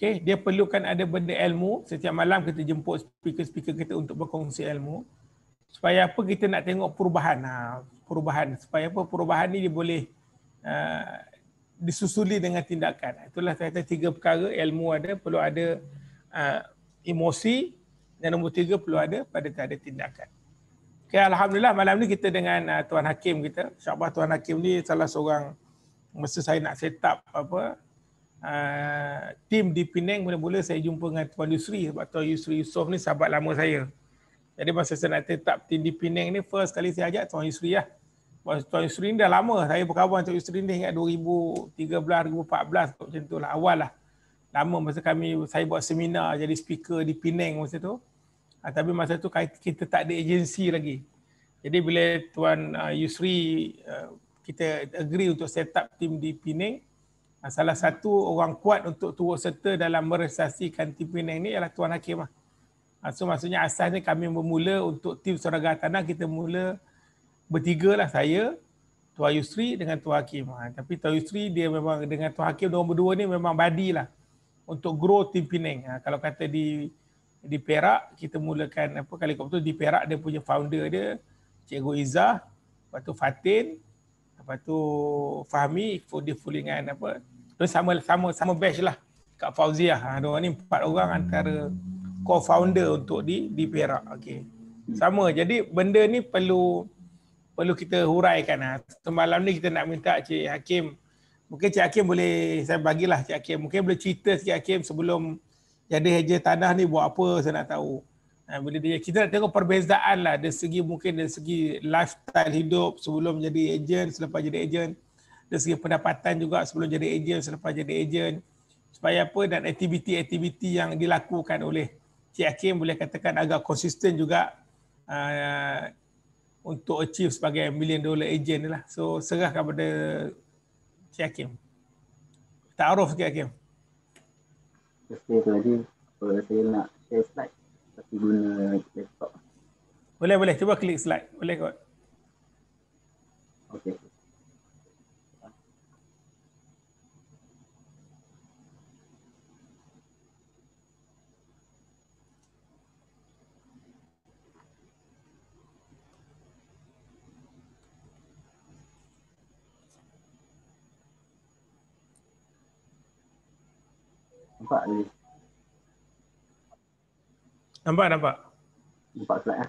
Okay, dia perlukan ada benda ilmu. Setiap malam kita jemput speaker-speaker kita untuk berkongsi ilmu. Supaya apa, kita nak tengok perubahan. Perubahan. Supaya apa, perubahan ni dia boleh disusuli dengan tindakan. Itulah saya kata 3 perkara. Ilmu ada, perlu ada emosi. Dan nombor 3 perlu ada tindakan. Okay, Alhamdulillah malam ni kita dengan Tuan Hakim kita. InsyaAllah Tuan Hakim ni salah seorang, masa saya nak set up tim di Penang, mula-mula saya jumpa dengan Tuan Yusri, sebab Tuan Yusri Yusof ni sahabat lama saya. Jadi masa saya nak set up tim di Penang ni, first kali saya ajak Tuan Yusri lah. Tuan Yusri ni dah lama, saya berkawan Tuan Yusri ni ingat 2013, 2014 macam tu lah, awal lah. Lama masa saya buat seminar jadi speaker di Penang masa tu. Tapi masa tu kita tak ada agensi lagi. Jadi bila Tuan Yusri, kita agree untuk set up tim di Penang, salah satu orang kuat untuk turut serta dalam merealisasikan tim Penang ni ialah Tuan Hakim lah. So maksudnya asasnya kami bermula untuk tim Saudara Tanah, kita mula bertiga lah, saya, Tuan Yusri dengan Tuan Hakim. Tapi Tuan Yusri dia memang dengan Tuan Hakim, diorang berdua ni memang buddy lah untuk grow tim Penang. Kalau kata di Perak, kita mulakan kali betul di Perak, dia punya founder dia Cikgu Izzah, lepas tu Fatin, lepas tu Fahmi, dia full dengan sama batch lah Kak Fauziah. Diorang ni 4 orang antara co-founder untuk di Perak. Okey. Sama. Jadi benda ni perlu kita huraikan. Semalam ni kita nak minta Cik Hakim, mungkin Cik Hakim boleh, saya bagilah Cik Hakim, mungkin boleh cerita Cik Hakim sebelum jadi ejen tanah ni buat apa, saya nak tahu. Bila kita nak tengok perbezaan lah dari segi lifestyle hidup sebelum jadi ejen, selepas jadi ejen, dari segi pendapatan juga sebelum jadi ejen, selepas jadi ejen, supaya apa, dan aktiviti-aktiviti yang dilakukan oleh Cik Hakim boleh katakan agak konsisten juga untuk achieve sebagai $1 million agent lah. So serahkan kepada Cik Hakim. Ta'aruf Cik Hakim. Terima kasih lagi. Kalau saya nak share slide tapi guna laptop. Boleh. Cuba klik slide. Boleh kot. Okey. Nampak ni? Nampak. Nampak slide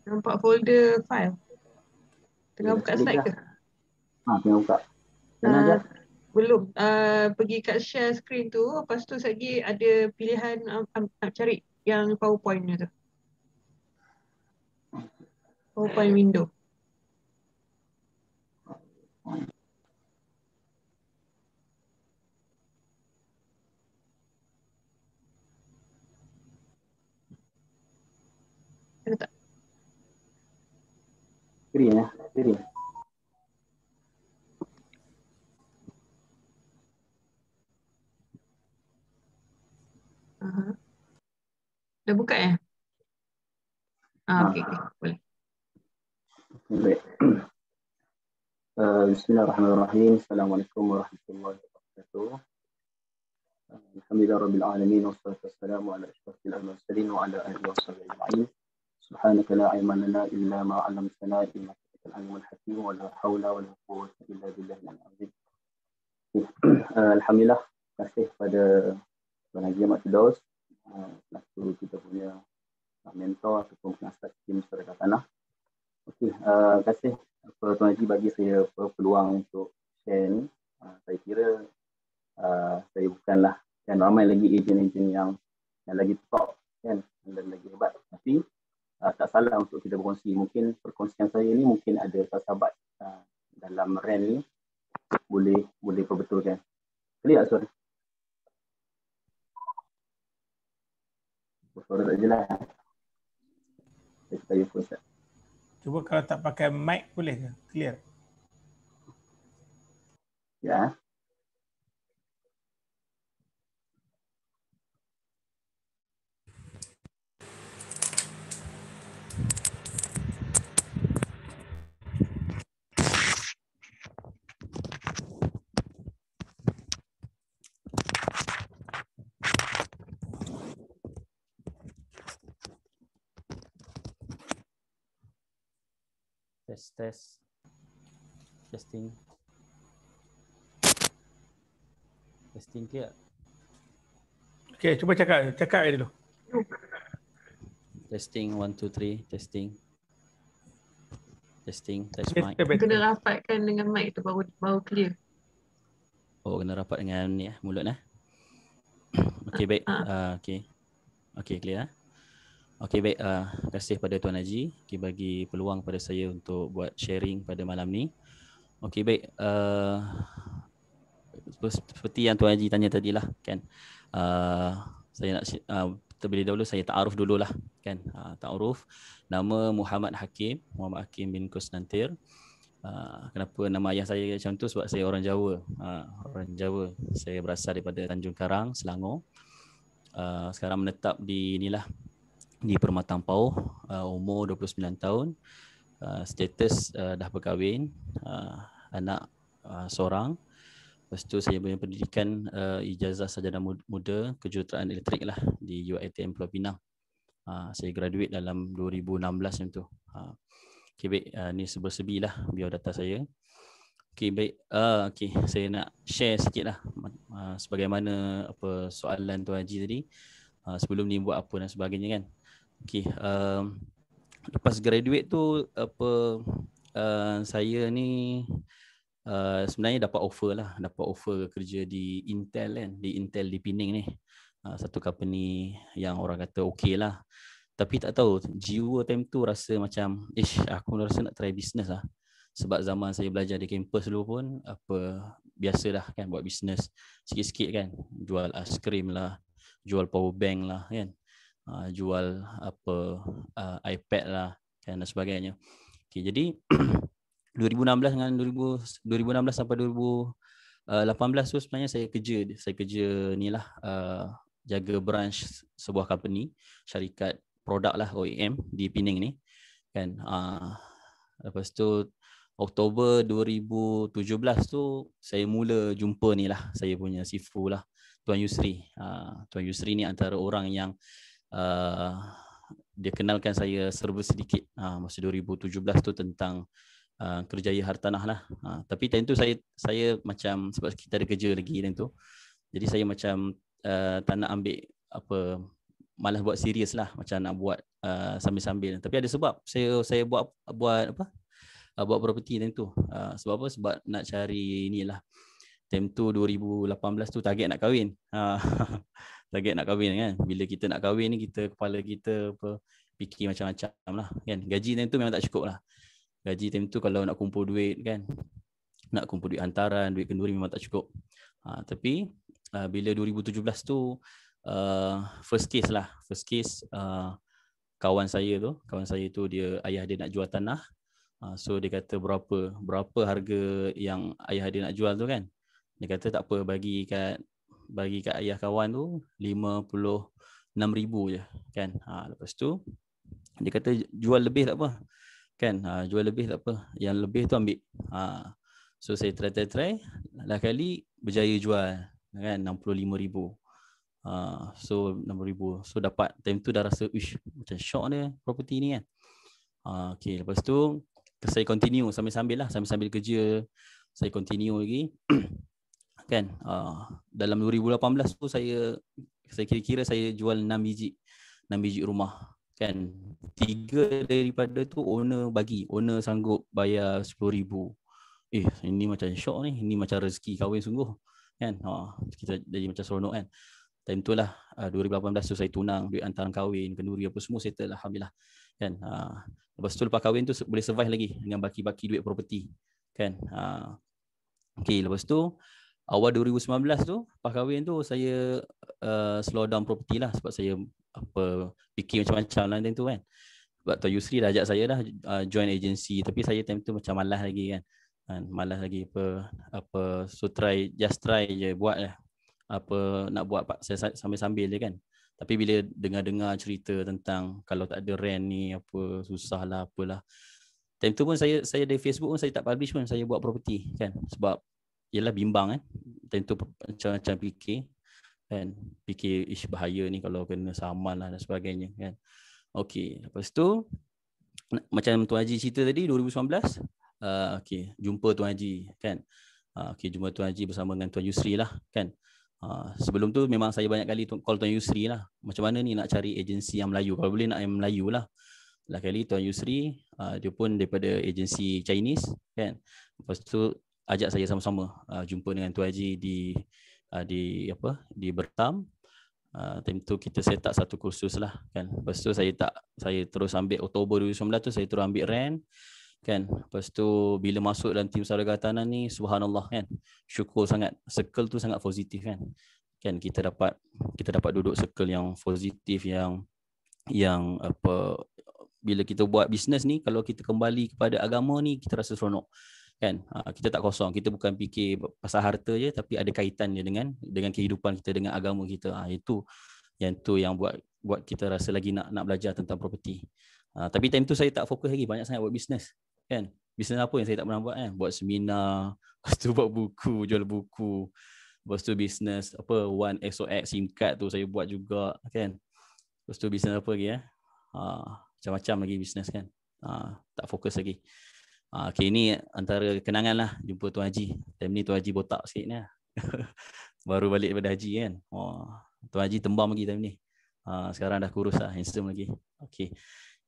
Nampak folder file. Tengah buka slide ke? Tengah buka. Belum. Pergi kat share screen tu, lepas tu lagi ada pilihan nak cari yang PowerPoint tu. PowerPoint window. Ada tak? Screen. Dah buka ya? Okey. Boleh. Baik. Bismillahirrahmanirrahim. Assalamualaikum warahmatullahi wabarakatuh. Alhamdulillahirabbil alamin wassalatu wassalamu ala asyrafil mursalin wa ala alihi washabbihi ajma'in. Subhanaka la ilma lana illa ma 'allamtana innaka antal alimul hakim wa la haula wa la quwwata illa billahil azim. Alhamdulillah, terima kasih kepada Tuan Haji Ahmad Firdaus, selaku kita punya mentor ataupun penasihat tim Saudara Tanah. Okey, terima kasih Tuan Haji bagi saya peluang untuk share ni. Saya kira saya bukanlah ramai lagi ejen-ejen yang lagi top kan, dan lagi hebat, tapi tak salah untuk kita berkongsi. Mungkin perkongsian saya ni mungkin ada sahabat dalam rent ni boleh perbetulkan. Clear tak suara? Suara tak jelas. Saya proses. Cuba kalau tak pakai mic boleh ke? Clear. Ya. Test. Testing. Testing clear. Okay, cuba cakap dulu. Testing 1 2 3 testing. Test mic. Kena rapatkan dengan mic tu baru clear. Oh, kena rapat dengan ni mulut Okey, baik. Okey, clear. Okey, baik. Terima kasih pada Tuan Haji bagi peluang pada saya untuk buat sharing pada malam ni. Okey, baik. Seperti yang Tuan Haji tanya tadilah kan. Saya nak terlebih dahulu saya ta'aruf dululah kan. Ta'aruf, nama Muhammad Hakim bin Kusnantir. Kenapa nama ayah saya macam tu? Sebab saya orang Jawa. Orang Jawa. Saya berasal daripada Tanjung Karang, Selangor. Sekarang menetap di Permatang Pauh, umur 29 tahun. Status dah berkahwin, anak seorang. Lepas tu saya punya pendidikan ijazah sarjana muda kejuruteraan elektrik lah di UiTM Pulau Pinang. Saya graduate dalam 2016 macam tu. Okey, baik, ni sebi lah biodata saya. Okey, baik. Okey, saya nak share sikit lah sebagaimana apa soalan Tuan Haji tadi. Sebelum ni buat apa dan sebagainya kan. Okey, lepas graduate tu saya ni sebenarnya dapat offer kerja di Intel kan, di Intel di Pening ni. Satu company yang orang kata okey lah. Tapi tak tahu, jiwa time tu rasa macam aku rasa nak try business lah. Sebab zaman saya belajar di kampus dulu pun biasa dah kan buat business sikit-sikit kan. Jual aiskrim lah, jual power bank lah kan. Jual iPad lah kan dan sebagainya. Okay, jadi 2016 sampai 2018 tu sebenarnya saya kerja ni lah, jaga branch sebuah company, syarikat produk lah, OEM di Pening ni kan. Lepas tu Oktober 2017 tu saya mula jumpa ni lah saya punya sifu lah, Tuan Yusri. Tuan Yusri ni antara orang yang dia kenalkan saya serba sedikit masa 2017 tu tentang kerjaya hartanah lah. Tapi time tu saya macam, sebab kita ada kerja lagi time tu, jadi saya macam tak nak ambil malas buat serius lah, macam nak buat sambil-sambil. Tapi ada sebab saya buat property time tu. Sebab apa? Sebab nak cari inilah. Time tu 2018 tu target nak kahwin. Target nak kahwin kan. Bila kita nak kahwin ni, kepala kita fikir macam-macam lah kan. Gaji time tu memang tak cukup lah. Gaji time tu kalau nak kumpul duit kan, nak kumpul duit hantaran, duit kenduri memang tak cukup. Tapi bila 2017 tu first case kawan saya tu dia, ayah dia nak jual tanah. So dia kata berapa harga yang ayah dia nak jual tu kan. Dia kata tak apa, bagi kat ayah kawan tu 56,000 je kan. Lepas tu dia kata jual lebih tak apa kan. Jual lebih tak apa, yang lebih tu ambil. So saya try lah kali berjaya jual kan 65,000. So 6,000. So dapat, time tu dah rasa macam shock dia property ni kan. Okay, lepas tu saya continue sambil-sambil kerja, saya continue lagi kan. Dalam 2018 tu saya kira-kira saya jual 6 biji rumah kan. 3 daripada tu owner sanggup bayar 10,000. Ini macam shock ni, ini macam rezeki kahwin sungguh kan. Kita jadi macam seronok kan. Time tu lah 2018 tu saya tunang, duit hantaran kahwin, kenduri apa semua settle alhamdulillah kan. Lepas tu lepas kahwin tu boleh survive lagi dengan baki-baki duit property kan. Okay, lepas tu awal 2019 tu lepas kahwin tu saya slow down property lah, sebab saya fikir macam-macam lah time tu kan. Sebab Tuan Yusri dah ajak saya dah join agency, tapi saya time tu macam malas lagi kan. Malas lagi so just try je buat lah. Nak buat sambil-sambil je kan. Tapi bila dengar cerita tentang kalau tak ada rent ni susah lah apalah. Time tu pun saya dari Facebook pun saya tak publish pun, saya buat property kan. Sebab ialah bimbang kan. Time tu macam-macam fikir bahaya ni kalau kena saman lah dan sebagainya kan. Okey, lepas tu macam Tuan Haji cerita tadi 2019, okey, jumpa Tuan Haji kan. Okey, jumpa Tuan Haji bersama dengan Tuan Yusri lah kan. Sebelum tu memang saya banyak kali call Tuan Yusri lah. Macam mana ni nak cari agensi yang Melayu? Kalau boleh nak yang Melayu lah. Lah kali Tuan Yusri, dia pun daripada agensi Chinese kan. Lepas tu ajak saya sama-sama jumpa dengan Tuan Haji di Bertam. Time tu kita set up satu kursus lah kan. Lepas tu saya terus ambil Oktober 2019 tu saya terus ambil RAN kan. Lepas tu bila masuk dalam tim saudara Hartanah ni, subhanallah kan, syukur sangat, circle tu sangat positif kan. Kita dapat duduk circle yang positif, yang apa, bila kita buat bisnes ni, kalau kita kembali kepada agama ni, kita rasa seronok kan. Kita tak kosong, kita bukan fikir pasal harta je, tapi ada kaitan dia dengan kehidupan kita, dengan agama kita. Itu yang buat kita rasa lagi nak belajar tentang property. Tapi time tu saya tak fokus lagi banyak sangat buat bisnes kan. Bisnes apa yang saya tak pernah buat kan? Buat seminar, lepas tu buat buku, jual buku. Lepas tu bisnes apa, One XOX SIM card tu saya buat juga kan. Lepas tu bisnes apa lagi macam-macam lagi bisnes kan. Tak fokus lagi. Okay, ini antara kenangan lah jumpa Tuan Haji. Time ni Tuan Haji botak sikit ni. Baru balik daripada haji kan. Tuan Haji tembam lagi time ni. Sekarang dah kurus lah, handsome lagi. Okay.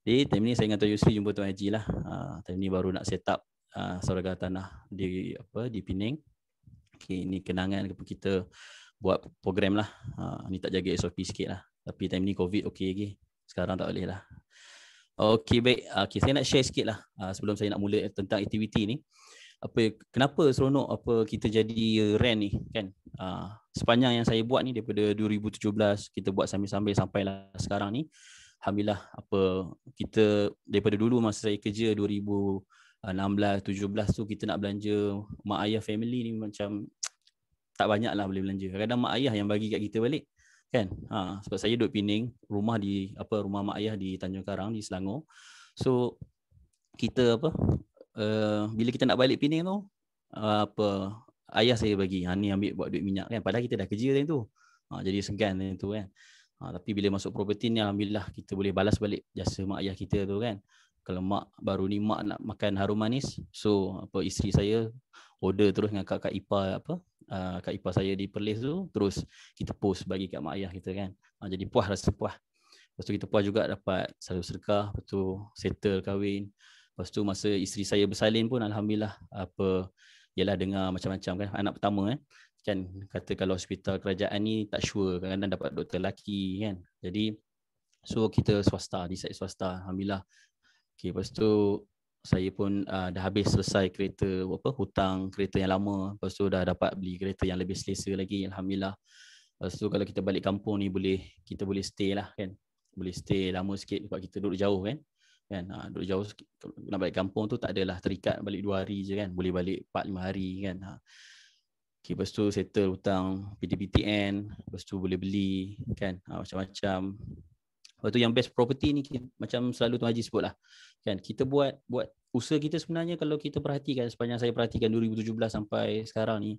Jadi time ni saya dengan Tuan Yusri jumpa Tuan Haji lah. Time ni baru nak set up saudara tanah di Pening. Okay, ini kenangan kita buat program lah. Ni tak jaga SOP sikit lah. Tapi time ni COVID okay lagi. Sekarang tak boleh lah. Okay, baik. Okay, saya nak share sikit lah sebelum saya nak mula tentang aktiviti ni. Kenapa seronok kita jadi RAN ni kan. Sepanjang yang saya buat ni daripada 2017 kita buat sambil-sambil sampailah sekarang ni. Alhamdulillah, kita daripada dulu masa saya kerja 2016, 17 tu kita nak belanja mak ayah family ni macam tak banyak lah boleh belanja. Kadang-kadang mak ayah yang bagi kat kita balik kan. Sebab saya duduk Pening, rumah mak ayah di Tanjung Karang di Selangor. So kita bila kita nak balik Pening tu ayah saya bagi ni ambil buat duit minyak kan. Padahal kita dah kerja time tu. Jadi segan time tu kan. Tapi bila masuk properti ni alhamdulillah kita boleh balas balik jasa mak ayah kita tu kan. Kalau mak nak makan harum manis, so isteri saya order terus dengan kak ipar kak ipar saya di Perlis tu, terus kita post bagi kat mak ayah kita kan. Jadi rasa puas. Lepas tu kita puas juga dapat salur sedekah, lepas tu settle kahwin. Lepas tu masa isteri saya bersalin pun alhamdulillah ialah dengar macam-macam kan, anak pertama kan, kata kalau hospital kerajaan ni tak sure, kadang-kadang dapat doktor lelaki kan. Jadi so kita decide swasta, alhamdulillah. Okay, lepas tu saya pun dah habis selesai hutang kereta yang lama. Lepas tu dah dapat beli kereta yang lebih selesa lagi, alhamdulillah. Lepas tu kalau kita balik kampung ni kita boleh stay lah kan. Boleh stay lama sikit sebab kita duduk jauh kan. Duduk jauh, nak balik kampung tu tak adalah terikat balik 2 hari je kan. Boleh balik 4-5 hari kan. Okay, lepas tu settle hutang PTPTN, lepas tu boleh beli kan, macam-macam. Lepas tu yang best property ni macam selalu Tuan Haji sebut lah kan, kita buat usaha kita sebenarnya kalau kita perhatikan, sepanjang saya perhatikan 2017 sampai sekarang ni,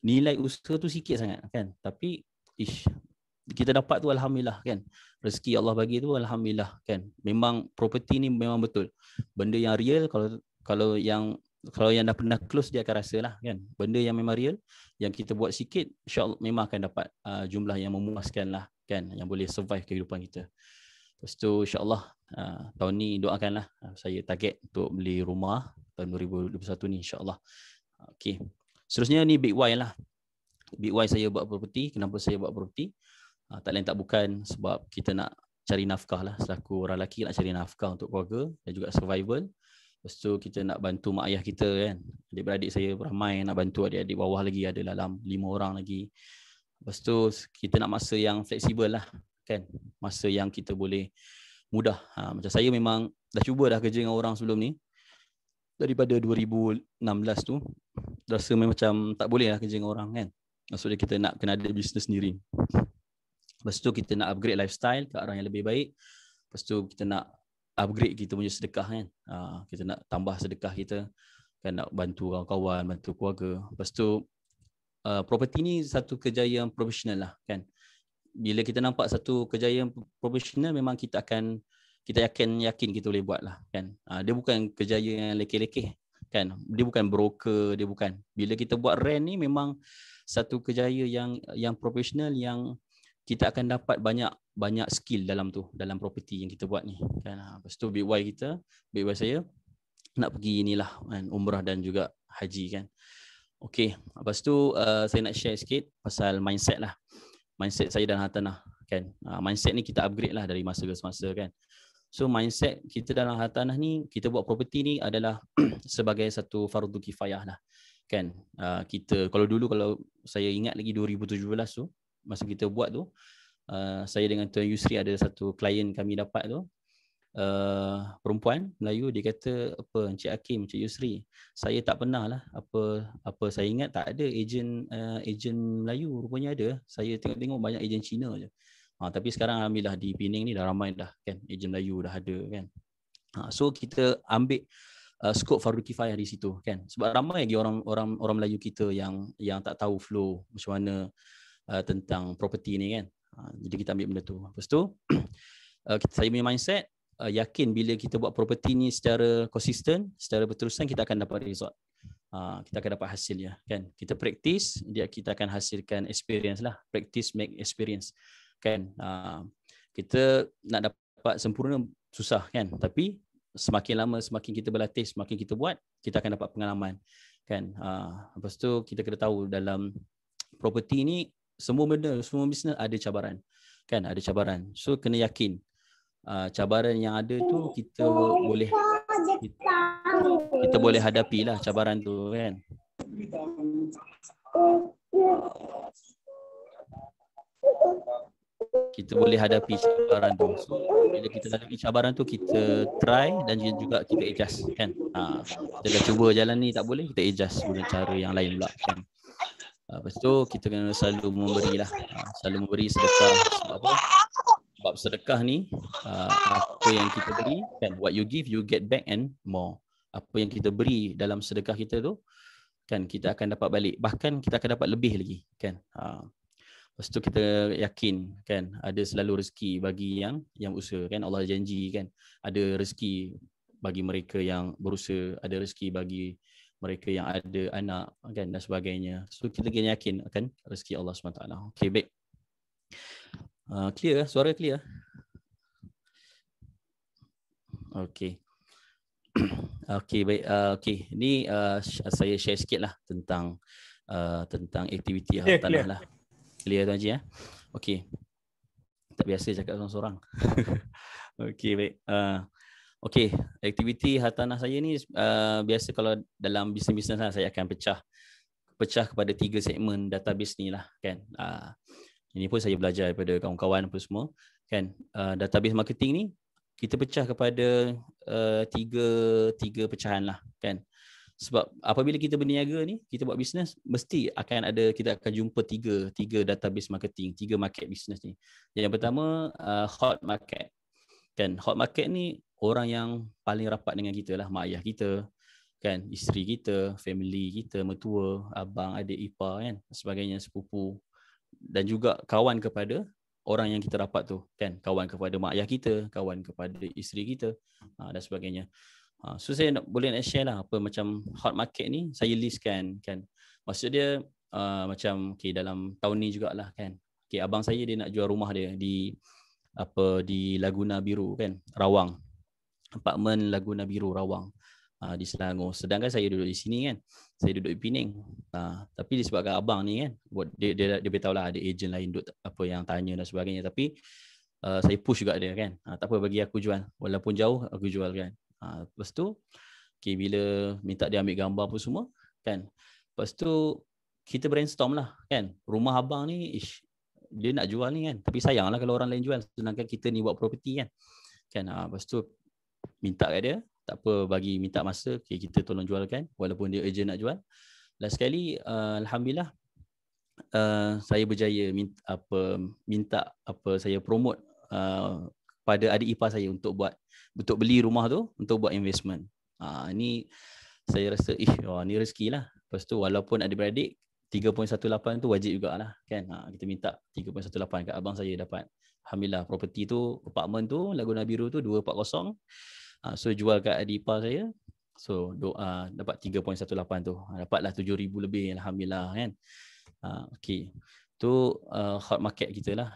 nilai usaha tu sikit sangat kan, tapi kita dapat tu alhamdulillah kan, rezeki Allah bagi tu alhamdulillah kan. Memang property ni memang betul benda yang real. Kalau yang dah pernah close dia akan rasa lah kan, benda yang memang real, yang kita buat sikit insyaAllah memang akan dapat jumlah yang memuaskan lah kan, yang boleh survive kehidupan kita. Lepas tu insyaAllah tahun ni doakanlah, saya target untuk beli rumah tahun 2021 ni insyaAllah. Okay, seterusnya ni big why lah. Big why saya buat property. Kenapa saya buat property? Tak lain tak bukan sebab kita nak cari nafkah lah, selaku orang lelaki nak cari nafkah untuk keluarga dan juga survival. Lepas tu kita nak bantu mak ayah kita kan. Adik-beradik saya ramai nak bantu, adik-adik bawah lagi ada dalam 5 orang lagi. Lepas tu kita nak masa yang fleksibel lah kan. Masa yang kita boleh mudah. Macam saya memang dah cuba dah kerja dengan orang sebelum ni. Daripada 2016 tu rasa macam tak boleh lah kerja dengan orang kan. Maksudnya kita nak kena ada bisnes sendiri. Lepas tu kita nak upgrade lifestyle ke arah yang lebih baik. Lepas tu kita nak upgrade kita punya sedekah kan. Kita nak tambah sedekah kita kan, nak bantu kawan-kawan, bantu keluarga. Lepas tu property ni satu kejayaan profesional lah kan. Bila kita nampak satu kejayaan profesional, memang kita akan kita yakin kita boleh buat lah kan. Dia bukan kejayaan yang lekeh-lekeh kan. Dia bukan broker, dia bukan. Bila kita buat rent ni memang satu kejayaan yang profesional, yang kita akan dapat banyak skill dalam tu, dalam property yang kita buat ni kan. Lepas tu big Y saya nak pergi inilah kan, umrah dan juga haji kan. Okey, lepas tu saya nak share sikit pasal mindset lah. Mindset saya dalam hartanah kan. Mindset ni kita upgrade lah dari masa ke semasa kan. So mindset kita dalam hartanah ni, kita buat property ni adalah sebagai satu fardu kifayah lah kan. Kita kalau saya ingat lagi 2017 tu, masa kita buat tu, saya dengan Tuan Yusri ada satu klien kami dapat tu, perempuan Melayu. Dia kata, apa Encik Hakim, Encik Yusri, saya tak pernah lah, apa saya ingat tak ada ejen Melayu, rupanya ada. Saya tengok banyak ejen Cina je. Tapi sekarang alhamdulillah di Penang ni dah ramai dah kan, ejen Melayu dah ada kan. So kita ambil skop fardu kifayah di situ kan, sebab ramai lagi orang Melayu kita yang tak tahu flow macam mana tentang property ni kan. Jadi kita ambil benda tu. Lepas tu saya punya mindset, yakin bila kita buat property ni secara konsisten, secara berterusan, kita akan dapat result. Kita akan dapat hasilnya kan. Kita practice, kita akan hasilkan experience lah. Practice make experience kan. Kita nak dapat sempurna susah kan, tapi semakin lama semakin kita berlatih, semakin kita buat, kita akan dapat pengalaman kan. Lepas tu kita kena tahu dalam property ni semua benda, semua bisnes ada cabaran kan, ada cabaran. So kena yakin cabaran yang ada tu kita boleh hadapi lah cabaran tu kan. Kita boleh hadapi cabaran tu. So, bila kita hadapi cabaran tu, kita try dan juga kita adjust kan. Kita dah cuba jalan ni tak boleh, kita adjust guna cara yang lain pula kan. Lepas tu kita kena selalu memberi lah, selalu memberi sedekah. Sebab apa? Sebab sedekah ni apa yang kita beri kan, what you give you get back and more. Apa yang kita beri dalam sedekah kita tu kan, kita akan dapat balik, bahkan kita akan dapat lebih lagi kan. Lepas tu kita yakin kan, ada selalu rezeki bagi yang usaha kan. Allah janji kan, ada rezeki bagi mereka yang berusaha, ada rezeki bagi mereka yang ada anak kan, dan sebagainya. So kita kena yakin akan rezeki Allah SWT. Okey, baik. Clear? Suara clear? Okey. Okey, baik. Okey, ni saya share sikit lah tentang aktiviti hartanah lah. Clear Tuan Haji ya? Okey. Tak biasa cakap seorang-seorang. Okey, baik. Okey, aktiviti hartanah saya ni biasa kalau dalam bisnes-bisnes lah, saya akan pecah kepada 3 segmen database ni lah kan. Ini pun saya belajar daripada kawan-kawan apa semua kan. Database marketing ni kita pecah kepada tiga pecahan lah kan. Sebab apabila kita berniaga ni, kita buat bisnes, mesti kita akan jumpa tiga database marketing, 3 market business ni. Yang pertama hot market kan. Hot market ni orang yang paling rapat dengan kita lah, mak ayah kita kan, isteri kita, family kita, mertua, abang, adik, ipar kan, sebagainya, sepupu, dan juga kawan kepada orang yang kita rapat tu kan, kawan kepada mak ayah kita, kawan kepada isteri kita dan sebagainya. So saya boleh nak share lah apa macam hot market ni saya listkan kan. Maksud dia macam dalam tahun ni jugalah kan. Abang saya dia nak jual rumah dia di Laguna Biru kan, Rawang. Apartmen Laguna Biru Rawang di Selangor. Sedangkan saya duduk di sini kan. Saya duduk di Penang. Tapi disebabkan abang ni kan, dia beritahu lah ada ejen lain duduk apa yang tanya dan sebagainya. Tapi saya push juga dia kan. Tak apa, bagi aku jual. Walaupun jauh aku jual kan. Lepas tu bila minta dia ambil gambar apa semua kan, lepas tu kita brainstorm lah kan, rumah abang ni dia nak jual ni kan, tapi sayang lah kalau orang lain jual, sedangkan kita ni buat property kan. Lepas tu minta kat dia, tak apa, minta masa, kita tolong jualkan walaupun dia urgent nak jual. Last sekali alhamdulillah saya berjaya minta saya promote pada adik ipar saya untuk beli rumah tu untuk buat investment. Ni saya rasa ni rezeki lah. Lepas tu walaupun adik-beradik 3.18 tu wajib jugalah kan. Kita minta 3.18 kat abang saya dapat Alhamdulillah property tu, apartment tu Laguna Biru tu 240. So jual kat adik ipar saya. So dapat 3.18 tu. Dapatlah 7,000 lebih, alhamdulillah kan. Okey. Tu hot market kita lah.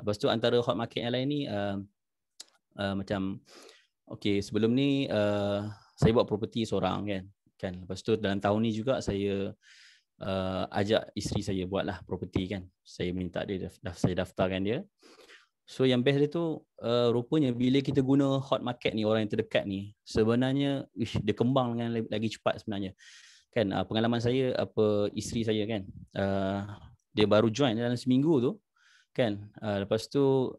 Lepas tu antara hot market yang lain ni macam okey, sebelum ni saya buat property seorang kan. Lepas tu dalam tahun ni juga saya ajak isteri saya buatlah property kan. Saya minta dia saya daftarkan dia. So yang best dia tu rupanya bila kita guna hot market ni, orang yang terdekat ni, sebenarnya dia kembang dengan lagi cepat sebenarnya. Kan pengalaman saya isteri saya kan, dia baru join dalam seminggu tu kan. Lepas tu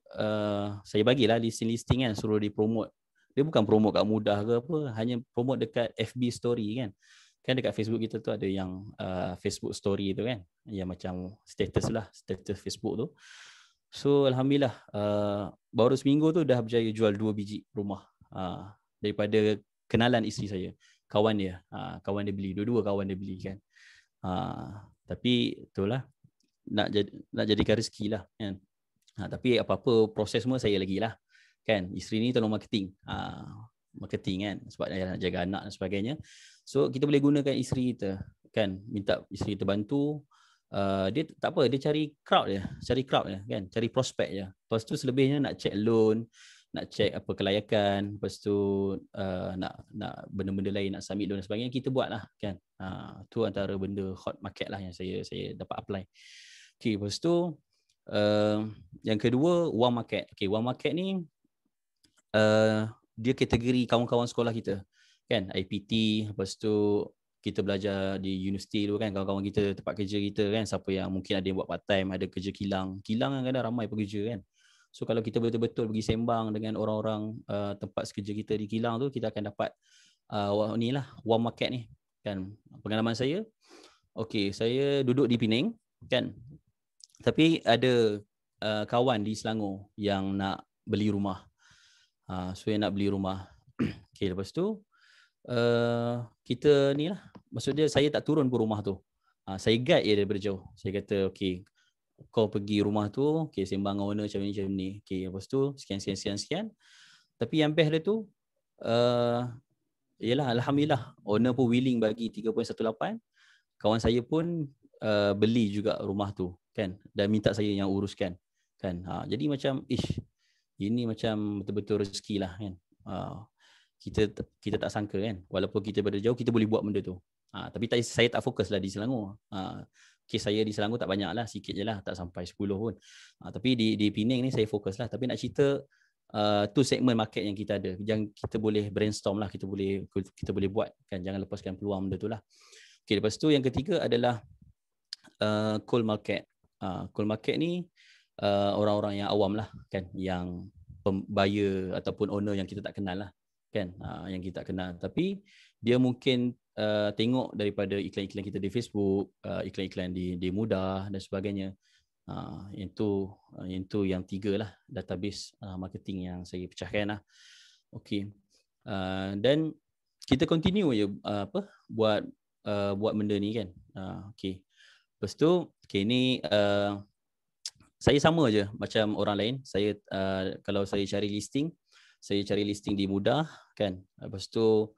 saya bagilah listing kan, suruh dia promote. Dia bukan promote kat Mudah ke apa, hanya promote dekat FB story kan. Kan dekat Facebook kita tu ada yang Facebook story tu kan, yang macam status lah, status Facebook tu. So alhamdulillah baru seminggu tu dah berjaya jual 2 biji rumah daripada kenalan isteri saya. Kawan dia, kawan dia beli, dua-dua kawan dia beli kan. Tapi itulah nak jadikan rezeki lah kan. Tapi apa-apa proses semua saya lagi lah kan. Isteri ni tolong marketing kan, sebab dia nak jaga anak dan sebagainya. So kita boleh gunakan isteri kita kan, minta isteri kita bantu. Dia tak apa, dia cari crowd je kan, cari prospek je. Lepas tu selebihnya nak check loan, nak check apa kelayakan, lepas tu nak benda-benda lain, nak submit loan dan sebagainya, kita buat lah kan. Tu antara benda hot market lah yang saya dapat apply. Okay, lepas tu yang kedua warm market. Okay, warm market ni dia kategori kawan-kawan sekolah kita kan, IPT. Lepas tu kita belajar di universiti tu kan, kawan-kawan kita, tempat kerja kita kan, siapa yang mungkin ada yang buat part time, ada kerja kilang kadang-kadang ramai pekerja kan. So kalau kita betul-betul pergi sembang dengan orang-orang tempat sekerja kita di kilang tu, kita akan dapat ni lah warm market ni kan. Pengalaman saya, okey, saya duduk di Penang kan, tapi ada kawan di Selangor yang nak beli rumah. So yang nak beli rumah. Okey, lepas tu kita ni lah, maksudnya saya tak turun pun rumah tu. Saya guide dia daripada jauh. Saya kata okey, kau pergi rumah tu, okey, sembang dengan owner macam ni. Okey, lepas tu sekian. Tapi yang best dia tu yalah, alhamdulillah owner pun willing bagi 3.18. Kawan saya pun beli juga rumah tu kan, dan minta saya yang uruskan kan. Jadi macam ini macam betul-betul rezeki lah kan. Kita tak sangka kan, walaupun kita berada jauh kita boleh buat benda tu. Tapi saya tak fokus lah di Selangor. Kes saya di Selangor tak banyak lah, sikit je lah, tak sampai 10 pun. Tapi di Penang ni saya fokus lah. Tapi nak cerita tu segmen market yang kita ada, yang kita boleh brainstorm lah, kita boleh buat kan, jangan lepaskan peluang benda tu lah. Okay, lepas tu yang ketiga adalah cold market. Cold market ni orang-orang yang awam lah kan, yang buyer ataupun owner yang kita tak kenal lah kan, yang kita tak kenal, tapi dia mungkin tengok daripada iklan-iklan kita di Facebook, iklan-iklan di Mudah dan sebagainya. Itu yang tiga lah database marketing yang saya pecahkan lah. Okey, dan kita continue je buat benda ni kan. Okey, lepas tu ni saya sama je macam orang lain. Saya kalau saya cari listing di Mudah kan. Lepas tu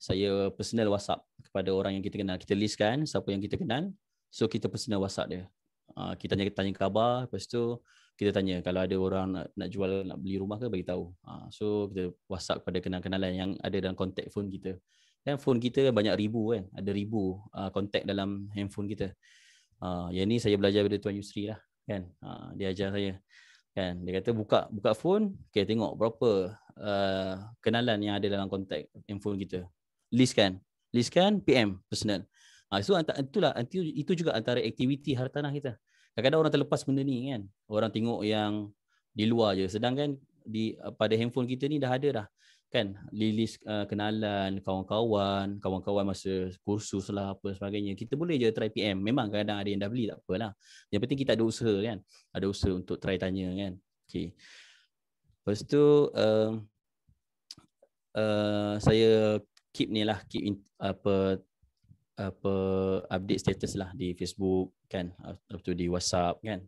saya personal WhatsApp kepada orang yang kita kenal. Kita list kan siapa yang kita kenal. So kita personal WhatsApp dia. Kita tanya khabar. Lepas tu kita tanya kalau ada orang nak jual, nak beli rumah ke, bagi tahu. So kita WhatsApp kepada kenalan yang ada dalam kontak phone kita. Dan phone kita banyak ribu kan. Ada ribu kontak dalam handphone kita. Yang ni saya belajar dari Tuan Yusri lah kan. Dia ajar saya kan. Dia kata buka phone, okay, tengok berapa kenalan yang ada dalam kontak handphone kita. List kan PM personal. So itu juga antara aktiviti hartanah kita. Kadang-kadang orang terlepas benda ni kan. Orang tengok yang di luar je, sedangkan pada handphone kita ni dah ada dah kan, list kenalan, kawan-kawan masa kursus lah apa sebagainya. Kita boleh je try PM. Memang kadang-kadang ada yang dah beli, tak apalah. Yang penting kita ada usaha kan. Ada usaha untuk try tanya kan. Okay. Lepas tu saya keep update status lah di Facebook kan, lepas tu di WhatsApp kan.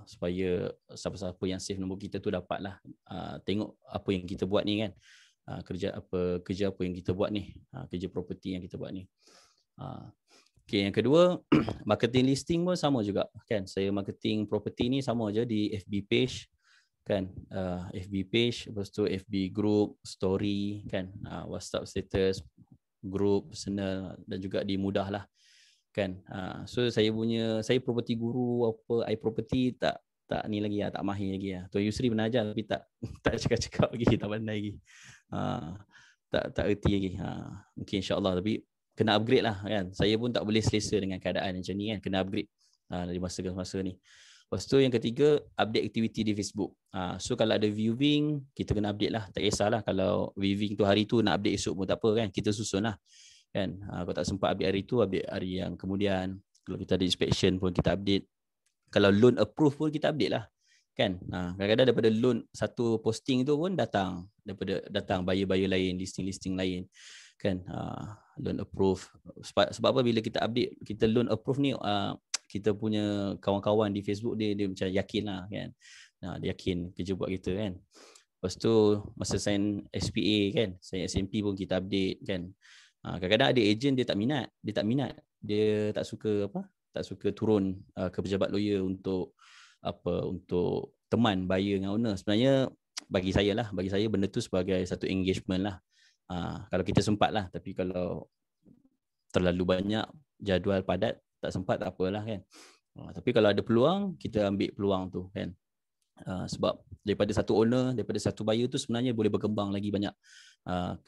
supaya siapa-siapa yang save nombor kita tu dapatlah tengok apa yang kita buat ni kan. Kerja apa yang kita buat ni, kerja property yang kita buat ni. Okay, yang kedua, marketing listing pun sama juga kan. Saya marketing property ni sama je di FB page kan, FB page, lepas tu FB group, story kan, WhatsApp status, group personal, dan juga di mudah lah kan. So saya property guru apa, property tak ni lagi lah, tak mahir lagi lah. Tuan Yusri pernah ajar tapi tak cakap lagi, tak pandai lagi, tak erti lagi. Mungkin insyaAllah, tapi kena upgrade lah kan. Saya pun tak boleh selesa dengan keadaan macam ni kan, kena upgrade dari masa ke masa ni. Lepas tu yang ketiga, update aktiviti di Facebook. So kalau ada viewing, kita kena update lah. Tak kisahlah kalau viewing tu hari tu nak update esok pun tak apa kan, kita susun lah kan. Kalau tak sempat update hari tu, update hari yang kemudian. Kalau kita ada inspection pun kita update. Kalau loan approve pun kita update lah kan. Kadang-kadang daripada loan satu posting tu pun datang buyer-buyer lain, listing-listing lain kan. Loan approve. Sebab apa, bila kita update, kita loan approve ni, kita punya kawan-kawan di Facebook dia macam yakin lah kan. Dia yakin kerja buat kita kan. Lepas tu masa sign SPA kan, sign SMP pun kita update kan. Kadang-kadang ada ejen dia tak minat, dia tak suka turun ke pejabat lawyer untuk teman buyer dengan owner. Sebenarnya bagi saya benda tu sebagai satu engagement lah. Kalau kita sempat lah, tapi kalau terlalu banyak jadual padat, tak sempat tak apalah kan. Tapi kalau ada peluang, kita ambil peluang tu kan. Sebab daripada satu owner, daripada satu buyer tu sebenarnya boleh berkembang lagi banyak.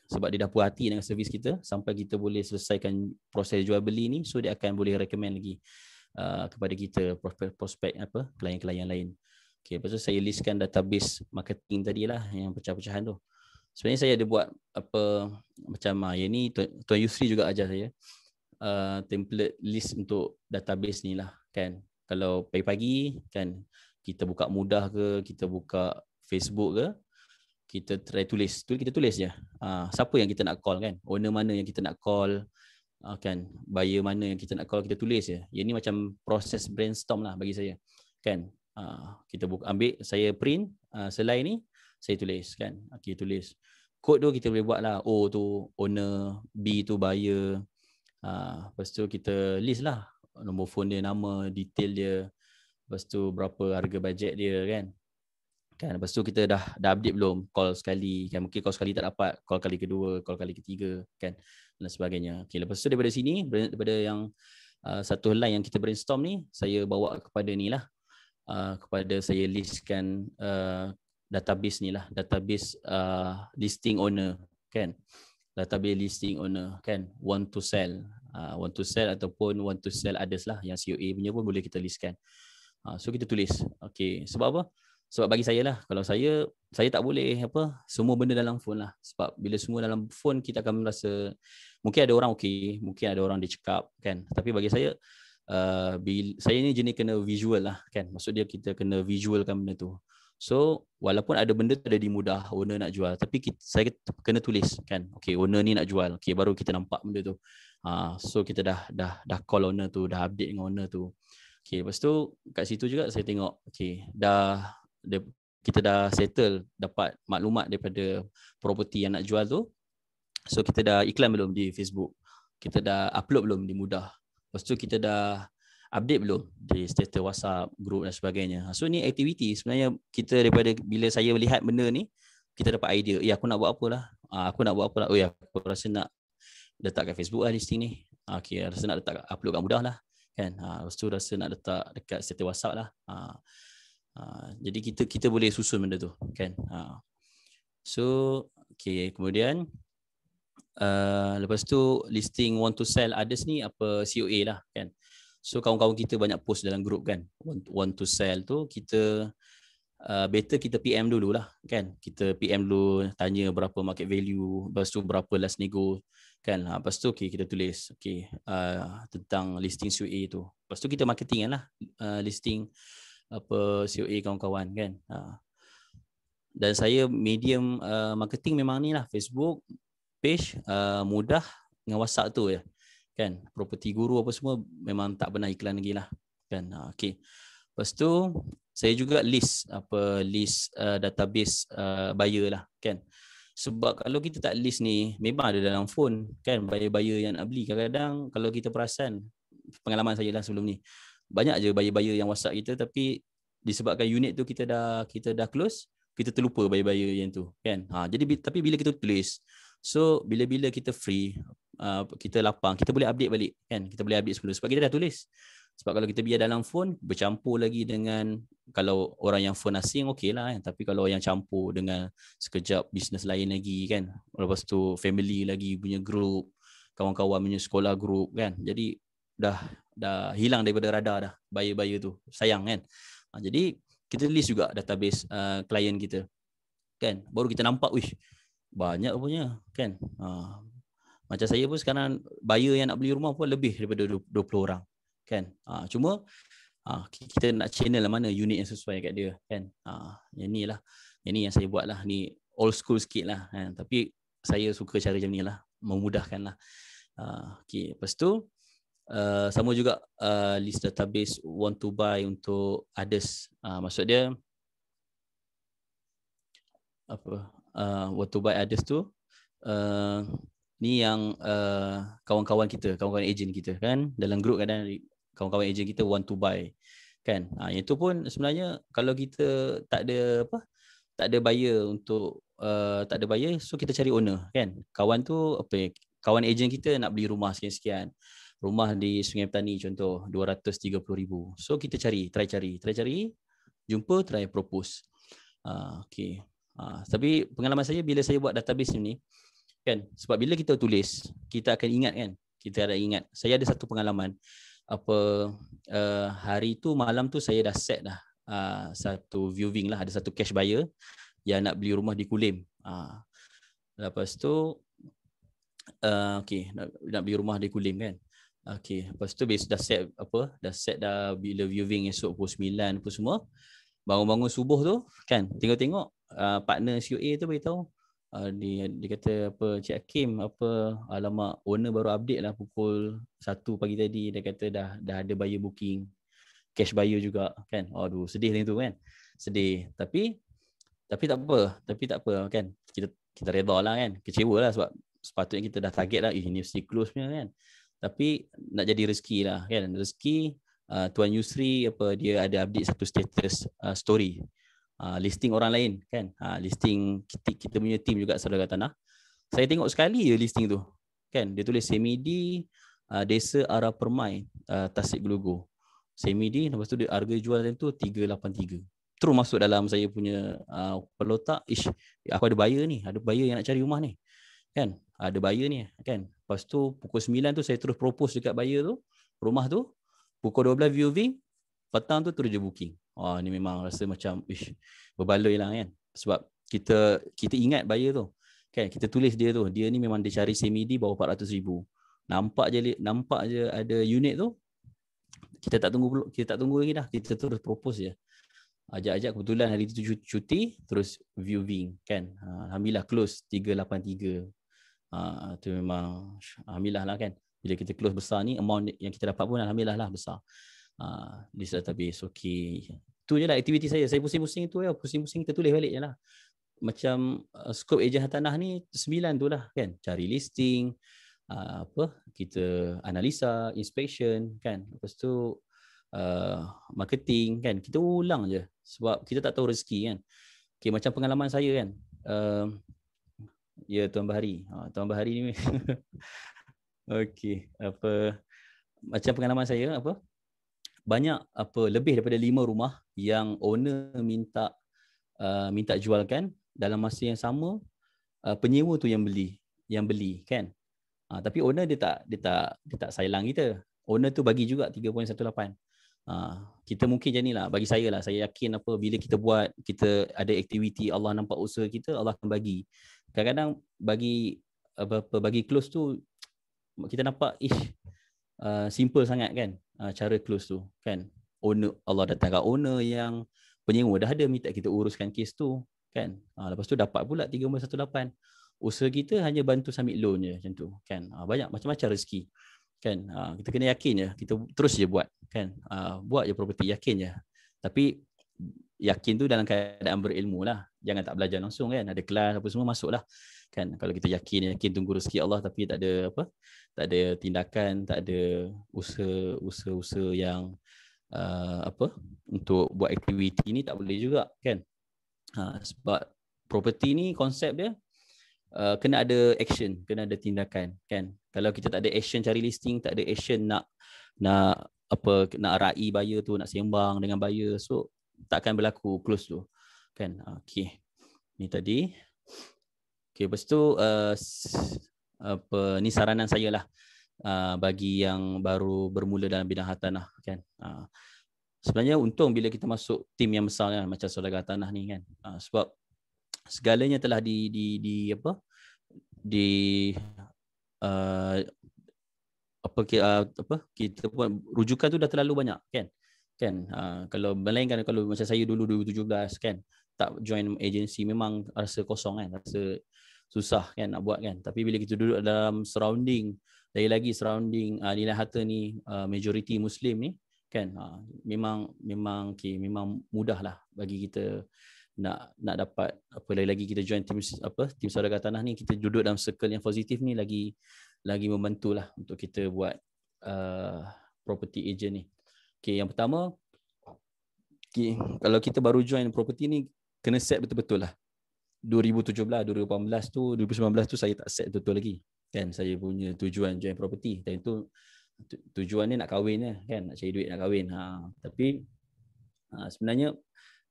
Sebab dia dah puas hati dengan servis kita, sampai kita boleh selesaikan proses jual beli ni, so dia akan boleh recommend lagi kepada kita prospek klien-klien lain. Okay, lepas tu saya listkan database marketing tadilah yang pecah-pecahan tu. Sebenarnya saya ada buat macam yang ni Tuan Yusri juga ajar saya, template list untuk database ni lah kan. Kalau pagi-pagi kan, kita buka mudah ke, kita buka Facebook ke, kita try tulis je. Siapa yang kita nak call kan, owner mana yang kita nak call kan, buyer mana yang kita nak call, kita tulis je. Yang ni macam proses brainstorm lah bagi saya kan. Kita ambil, saya print slide ni, saya tulis kan. Okay, tulis kod tu kita boleh buat lah. O tu owner, B tu buyer. Lepas tu kita list lah nombor phone dia, nama, detail dia, lepas tu berapa harga bajet dia kan. Lepas tu kita dah update belum, call sekali kan, mungkin call sekali tak dapat, call kali kedua, call kali ketiga kan, dan sebagainya. Okay, lepas tu daripada sini, daripada yang satu line yang kita brainstorm ni, saya bawa kepada ni lah, kepada saya listkan database ni lah, database listing owner kan, database listing owner kan, want to sell ataupun want to sell others lah, yang COA punya pun boleh kita listkan. So kita tulis. Okay, sebab apa? Sebab bagi saya lah, kalau saya tak boleh semua benda dalam phone lah. Sebab bila semua dalam phone, kita akan merasa, mungkin ada orang okey, mungkin ada orang dia cakap kan, tapi bagi saya saya ni jenis kena visual lah kan. Maksud dia kita kena visualkan benda tu. So walaupun ada benda tu ada di mudah, owner nak jual, tapi saya kena tulis kan. Okay, owner ni nak jual. Okay, baru kita nampak benda tu. So kita dah call owner tu, dah update dengan owner tu. Okay, lepas tu kat situ juga saya tengok, okay, kita dah settle, dapat maklumat daripada property yang nak jual tu. So kita dah iklan belum di Facebook, kita dah upload belum di mudah, lepas tu kita dah update belum di status WhatsApp, group dan sebagainya. So ni aktiviti sebenarnya kita, daripada bila saya melihat benda ni, kita dapat idea, aku nak buat apa lah. Aku rasa nak letak kat Facebook lah listing ni. Okay, rasa nak letak upload kat mudah lah kan. Lepas tu rasa nak letak dekat status WhatsApp lah. Jadi kita boleh susun benda tu kan. So okay, kemudian lepas tu listing want to sell others ni COA lah kan. So kawan-kawan kita banyak post dalam group kan, want to sell tu, kita better kita PM dulu lah kan. Kita PM dulu, tanya berapa market value, lepas tu berapa last nego kan. Lepas tu okay, kita tulis tentang listing COA tu. Lepas tu kita marketing lah, listing COA kawan-kawan kan. Dan saya medium marketing memang ni lah, Facebook page, mudah dengan WhatsApp tu ya kan. Property guru apa semua memang tak pernah iklan lagi lah kan. Okay. Lepas tu saya juga list database buyer lah kan. Sebab kalau kita tak list ni, memang ada dalam phone kan buyer-buyer yang nak beli. Kadang-kadang kalau kita perasan, pengalaman saya lah sebelum ni, banyak je buyer-buyer yang WhatsApp kita, tapi disebabkan unit tu kita dah close, kita terlupa buyer-buyer yang tu kan. Jadi tapi bila kita tulis, so bila-bila kita free, kita lapang, kita boleh update balik kan. Kita boleh update semula sebab kita dah tulis. Sebab kalau kita biar dalam phone, bercampur lagi dengan, kalau orang yang phone asing okey lah kan. Tapi kalau yang campur dengan sekejap bisnes lain lagi kan. Lepas tu family lagi punya group, kawan-kawan punya sekolah group kan. Jadi dah hilang daripada radar dah buyer-buyer tu. Sayang kan. Jadi kita list juga database klien kita kan. Baru kita nampak, wish, banyak punya kan. Macam saya pun sekarang buyer yang nak beli rumah pun lebih daripada 20 orang kan. Cuma kita nak channel mana unit yang sesuai kat dia kan. Yang ni yang saya buat lah. Ni old school sikit lah kan. Tapi saya suka cara macam ni lah, memudahkan lah. Okay. Lepas tu sama juga list database want to buy untuk others. Maksud dia apa? Want to buy others tu ni yang kawan-kawan kita, kawan-kawan ejen kita kan. Dalam group kadang kawan-kawan ejen kita want to buy kan. Yang tu pun sebenarnya kalau kita tak ada buyer untuk tak ada buyer, so kita cari owner kan. Kawan tu kawan ejen kita nak beli rumah sekian-sekian. Rumah di Sungai Petani contoh 230,000. So kita try cari, jumpa, try propose. Okay. Tapi pengalaman saya bila saya buat database ni kan, sebab bila kita tulis, kita akan ingat kan. Kita ada ingat. Saya ada satu pengalaman. Hari tu, malam tu saya dah set dah satu viewing lah. Ada satu cash buyer yang nak beli rumah di Kulim. Lepas tu nak beli rumah di Kulim kan. Lepas tu dah set dah bila viewing esok pukul 9 pun semua. Bangun-bangun subuh tu kan, tengok partner COA tu beritahu, dia kata Cik Hakim, alamak, owner baru update lah pukul 1 pagi tadi. Dia kata dah ada buyer booking, cash buyer juga kan. Aduh, sedih macam tu kan. Sedih. Tapi tak apa kan. Kita reda lah kan. Kecewa lah sebab sepatutnya kita dah target lah, ini mesti close punya kan. Tapi nak jadi rezeki lah kan. Rezeki Tuan Yusri dia ada update satu status story. Listing orang lain kan. Listing kita punya team juga Saudara Tanah. Saya tengok sekali je listing tu. Kan dia tulis Semidi Desa Ara Permai Tasik Belugu. Semidi, lepas tu dia harga jual tu 383. Terus masuk dalam saya punya pelotak, aku ada buyer ni, ada buyer yang nak cari rumah ni. Kan? Ada buyer ni kan. Lepas tu pukul 9 tu saya terus propose dekat buyer tu, rumah tu. Pukul 12 viewing, petang tu terus je booking. Ni memang rasa macam berbaloi lah kan. Sebab kita ingat buyer tu. Kan, kita tulis dia tu. Dia ni memang dia cari Semidi bawah 400,000. Nampak je ada unit tu. Kita tak tunggu lagi dah. Kita terus propose je. Ajak kebetulan hari tu cuti, terus viewing kan. Alhamdulillah close 383. Tu memang alhamdulillah lah kan. Bila kita close besar ni, amount yang kita dapat pun alhamdulillah lah besar. List database, okey. Tu je lah aktiviti saya. Saya pusing-pusing tu ya. Pusing-pusing kita tulis balik je lah. Macam skop ejen hartanah ni 9 tu lah kan. Cari listing, kita analisa, inspection kan. Lepas tu marketing kan. Kita ulang je. Sebab kita tak tahu rezeki kan. Okay, macam pengalaman saya kan. Ya Tuan Bahari. Tuan Bahari ni okey, macam pengalaman saya banyak lebih daripada 5 rumah yang owner minta jualkan, dalam masa yang sama penyewa tu yang beli kan. Tapi owner dia tak sayang kita. Owner tu bagi juga 3.18. Kita mungkin macam inilah, bagi saya lah, saya yakin bila kita buat, kita ada aktiviti, Allah nampak usaha kita, Allah akan bagi. Kadang-kadang bagi close tu kita nampak simple sangat kan, cara close tu kan. Owner, Allah datangkan owner yang penyewa dah ada, minta kita uruskan kes tu kan. Lepas tu dapat pula 3.18. Usaha kita hanya bantu submit loan je macam tu kan. Banyak macam-macam rezeki kan. Kita kena yakin je, kita terus je buat kan. Buat je property, yakin je Tapi yakin tu dalam keadaan berilmu lah. Jangan tak belajar langsung kan. Ada kelas apa semua masuklah. Kan kalau kita yakin tunggu rezeki Allah tapi tak ada apa? Tak ada tindakan, tak ada usaha yang apa? Untuk buat aktiviti ni tak boleh juga kan. Sebab property ni konsep dia kena ada action, kena ada tindakan kan. Kalau kita tak ada action cari listing, tak ada action nak raih buyer tu, nak sembang dengan buyer, so takkan berlaku close tu kan. Okey, ni tadi. Okey, lepas tu ni saranan saya lah bagi yang baru bermula dalam bidang hartanah kan. Sebenarnya untung bila kita masuk tim yang besar kan, macam Saudagar Hartanah ni kan. Sebab segalanya telah kita pun rujukan tu dah terlalu banyak kan. Kalau melainkan kalau macam saya dulu 2017 kan, tak join agency memang rasa kosong kan, rasa susah kan nak buat kan. Tapi bila kita duduk dalam surrounding, lagi surrounding nilai harta ni majority Muslim ni kan, memang mudah lah bagi kita nak dapat apa lagi kita join tim Saudagar Hartanah ni, kita duduk dalam circle yang positif ni lagi membantulah untuk kita buat property agent ni. Okey, yang pertama, kalau kita baru join property ni kena set betul-betul lah. 2017, 2018 tu, 2019 tu saya tak set betul lagi kan. Saya punya tujuan join property dan itu tujuan ni nak kahwin je kan, nak cari duit nak kahwin. Tapi sebenarnya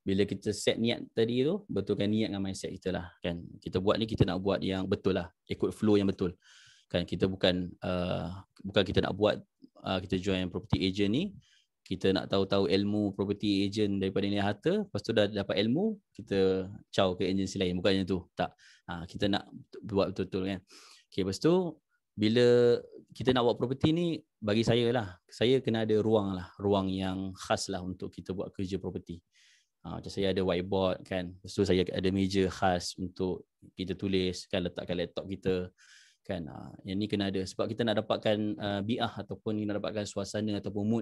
bila kita set niat tadi tu, betulkan niat dengan mindset kita lah kan. Kita buat ni kita nak buat yang betul lah, ikut flow yang betul kan. Kita bukan kita nak buat kita join property agent ni kita nak tahu ilmu property agent daripada nilai harta, lepas tu dah dapat ilmu kita caw ke agensi lain, bukannya tu. Tak. Kita nak buat betul-betul kan. Okay, lepas tu bila kita nak buat property ni, bagi saya lah, saya kena ada ruang yang khas lah untuk kita buat kerja property. Macam saya ada whiteboard kan, lepas tu saya ada meja khas untuk kita tulis kan, letakkan laptop kita kan. Yang ni kena ada sebab kita nak dapatkan bi'ah ataupun nak dapatkan suasana ataupun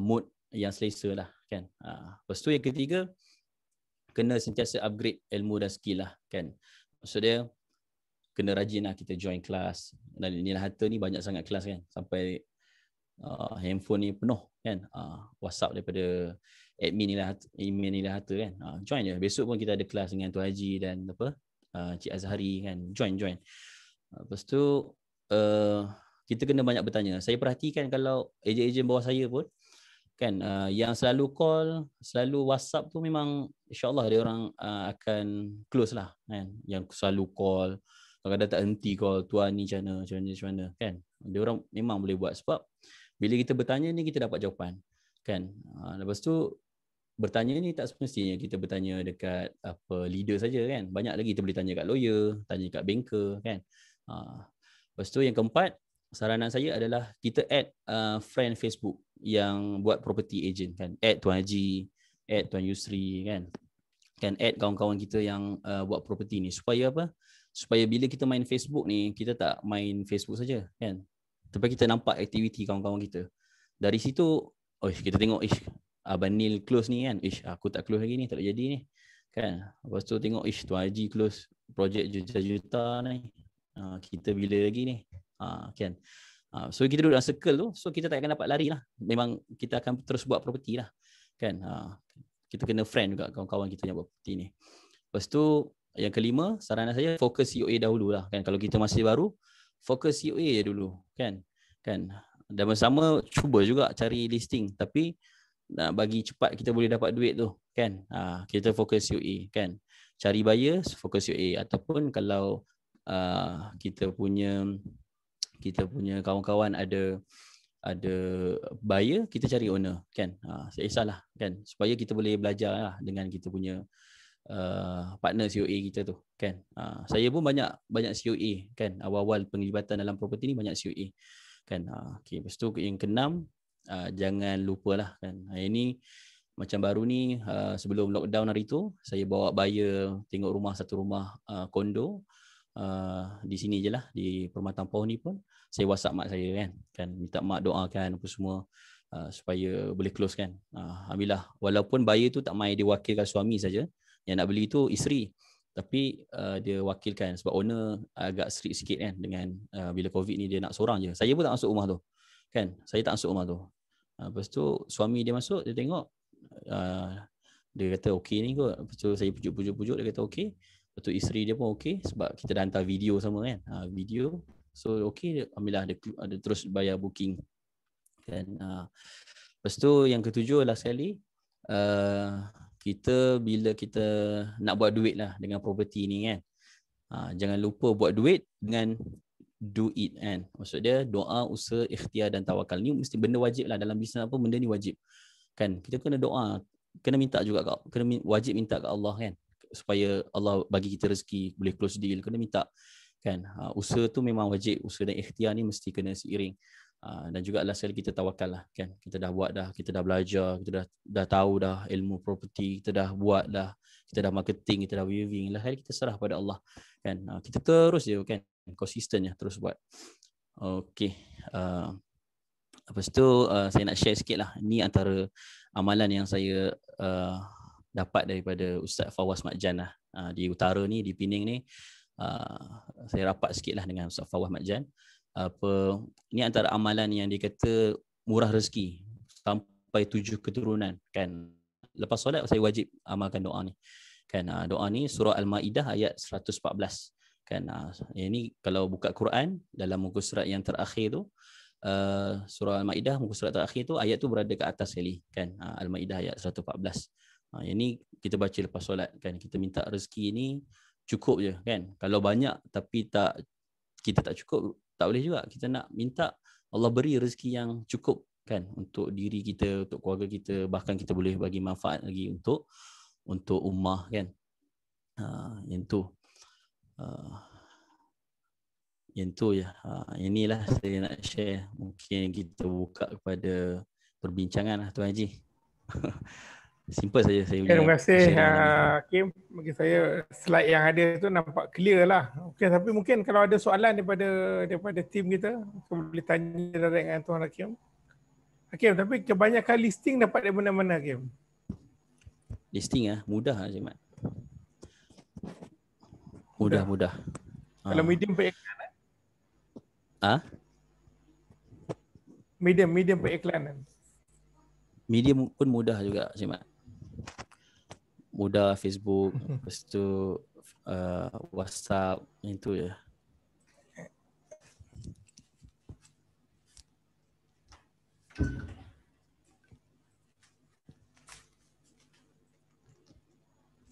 mood yang selesa lah kan. Lepas tu yang ketiga, kena sentiasa upgrade ilmu dan skill lah kan. Maksud dia kena rajin lah kita join kelas. Dan nilai harta ni banyak sangat kelas kan, sampai handphone ni penuh kan. WhatsApp daripada admin nilai harta kan. Join je. Besok pun kita ada kelas dengan Tuan Haji dan Cik Azhari kan. Join. Lepas tu kita kena banyak bertanya. Saya perhatikan kalau ejen-ejen bawah saya pun kan, yang selalu call, selalu WhatsApp tu memang insyaAllah dia orang akan close lah kan. Yang selalu call, kadang-kadang tak henti call, tuan ni macam mana kan. Dia orang memang boleh buat sebab bila kita bertanya ni kita dapat jawapan kan. Lepas tu bertanya ni tak semestinya kita bertanya dekat leader saja kan. Banyak lagi kita boleh tanya kat lawyer, tanya kat banker kan. Lepas tu yang keempat, saranan saya adalah kita add friend Facebook yang buat property agent kan. Add Tuan Haji, add Tuan Yusri kan add kawan-kawan kita yang buat property ni, supaya apa? Supaya bila kita main Facebook ni, kita tak main Facebook saja kan, tapi kita nampak aktiviti kawan-kawan kita. Dari situ kita tengok Abang Nil close ni kan, aku tak close lagi ni, tak jadi ni kan. Lepas tu tengok Tuan Haji close projek juta-juta ni, kita bila lagi ni kan. So kita duduk dalam circle tu, so kita tak akan dapat lari lah. Memang kita akan terus buat property lah kan. Kita kena friend juga kawan-kawan kita yang buat property ni. Lepas tu yang kelima, saranan saya fokus COA dahulu lah kan. Kalau kita masih baru, fokus COA je dulu kan. Dan bersama cuba juga cari listing, tapi bagi cepat kita boleh dapat duit tu kan. Kita fokus COA kan. Cari buyer, fokus COA. Ataupun kalau kita punya kawan-kawan ada buyer, kita cari owner kan. Tak kisahlah kan, supaya kita boleh belajar lah dengan kita punya partner COA kita tu kan. Saya pun banyak COA kan, awal-awal penglibatan dalam property ni banyak COA kan. Okay, lepas tu yang keenam, jangan lupalah kan. Ini macam baru ni, sebelum lockdown hari tu, saya bawa buyer tengok satu rumah kondo di sini je lah, di Permatang Poh ni pun. Saya WhatsApp mak saya kan minta mak doakan apa semua. supaya boleh close kan. Alhamdulillah, walaupun buyer tu tak main, dia wakilkan suami saja, yang nak beli tu isteri, tapi dia wakilkan sebab owner agak strict sikit kan dengan bila COVID ni dia nak seorang je. Saya pun tak masuk rumah tu kan, saya tak masuk rumah tu. Lepas tu suami dia masuk, dia tengok, dia kata okey ni kot. Lepas tu saya pujuk, dia kata okey. Lepas tu isteri dia pun okey sebab kita dah hantar video sama kan, video. So okey, alhamdulillah ada terus bayar booking kan. Lepas tu yang ketujuh last sekali, kita bila kita nak buat duit lah dengan property ni kan, jangan lupa buat duit dengan do it kan. Maksud dia doa, usaha, ikhtiar dan tawakal ni mesti benda wajib lah dalam bisnes. Apa benda ni wajib kan, kita kena doa, kena minta juga wajib minta ke Allah kan, supaya Allah bagi kita rezeki, boleh close deal, kena minta kan. Usaha tu memang wajib, usaha dan ikhtiar ni mesti kena seiring. Dan juga last sekali kita tawakal lah kan. Kita dah buat dah, kita dah belajar, kita dah tahu dah ilmu property, kita dah buat dah, kita dah marketing, kita dah weaving. Last sekali kita serah pada Allah kan. Kita terus je kan, konsisten je terus buat. Okey. Lepas tu saya nak share sikit lah. Ni antara amalan yang saya dapat daripada Ustaz Fawaz Makjan lah. Di utara ni, di Pening ni, saya rapat sikit lah dengan Ustaz Fawaz Makjan. Ni antara amalan yang dia kata murah rezeki sampai 7 keturunan kan. Lepas solat saya wajib amalkan doa ni kan. Doa ni surah Al-Maidah ayat 114 kan. Ini kalau buka Quran dalam muka surat yang terakhir tu, surah Al-Maidah muka surat terakhir tu, ayat tu berada ke atas sekali kan. Al-Maidah ayat 114. Yang ni kita baca lepas solat kan. Kita minta rezeki ni cukup je kan. Kalau banyak tapi kita tak cukup, tak boleh juga. Kita nak minta Allah beri rezeki yang cukup kan, untuk diri kita, untuk keluarga kita, bahkan kita boleh bagi manfaat lagi untuk ummah kan. Yang tu ya. Inilah saya nak share. Mungkin kita buka kepada perbincangan lah Tuan Haji. Simple saja saya punya. Terima kasih Hakim. Bagi saya slide yang ada tu nampak clear lah. Okey, tapi mungkin kalau ada soalan daripada tim kita, boleh tanya direct dengan Tuan Hakim. Hakim, tapi kebanyakan listing dapat dari mana-mana Hakim? Listing mudah Haji Mat. Mudah. Kalau medium periklanan? Medium periklanan. Medium pun mudah juga Haji Mat. Mudah, Facebook, lepas tu WhatsApp, itu je.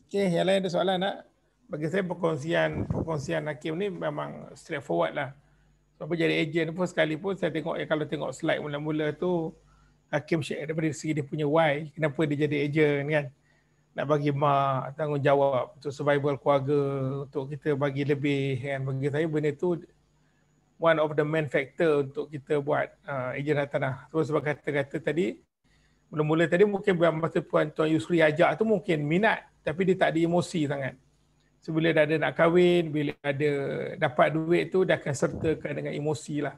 Okey, yang lain ada soalan tak? Bagi saya perkongsian Hakim ni memang straightforward lah. Sebab jadi ejen pun sekalipun saya tengok, kalau tengok slide mula-mula tu, Hakim share daripada segi dia punya why, kenapa dia jadi ejen kan. Nak bagi mak tanggungjawab untuk survival keluarga, untuk kita bagi lebih kan. Bagi saya benda tu one of the main factor untuk kita buat ejen hartanah. Terus sebab kata-kata tadi, mula-mula tadi mungkin masa Tuan Yusri ajak tu mungkin minat, tapi dia tak ada emosi sangat. So bila dah ada nak kahwin, bila ada dapat duit tu, dia akan sertakan dengan emosi lah.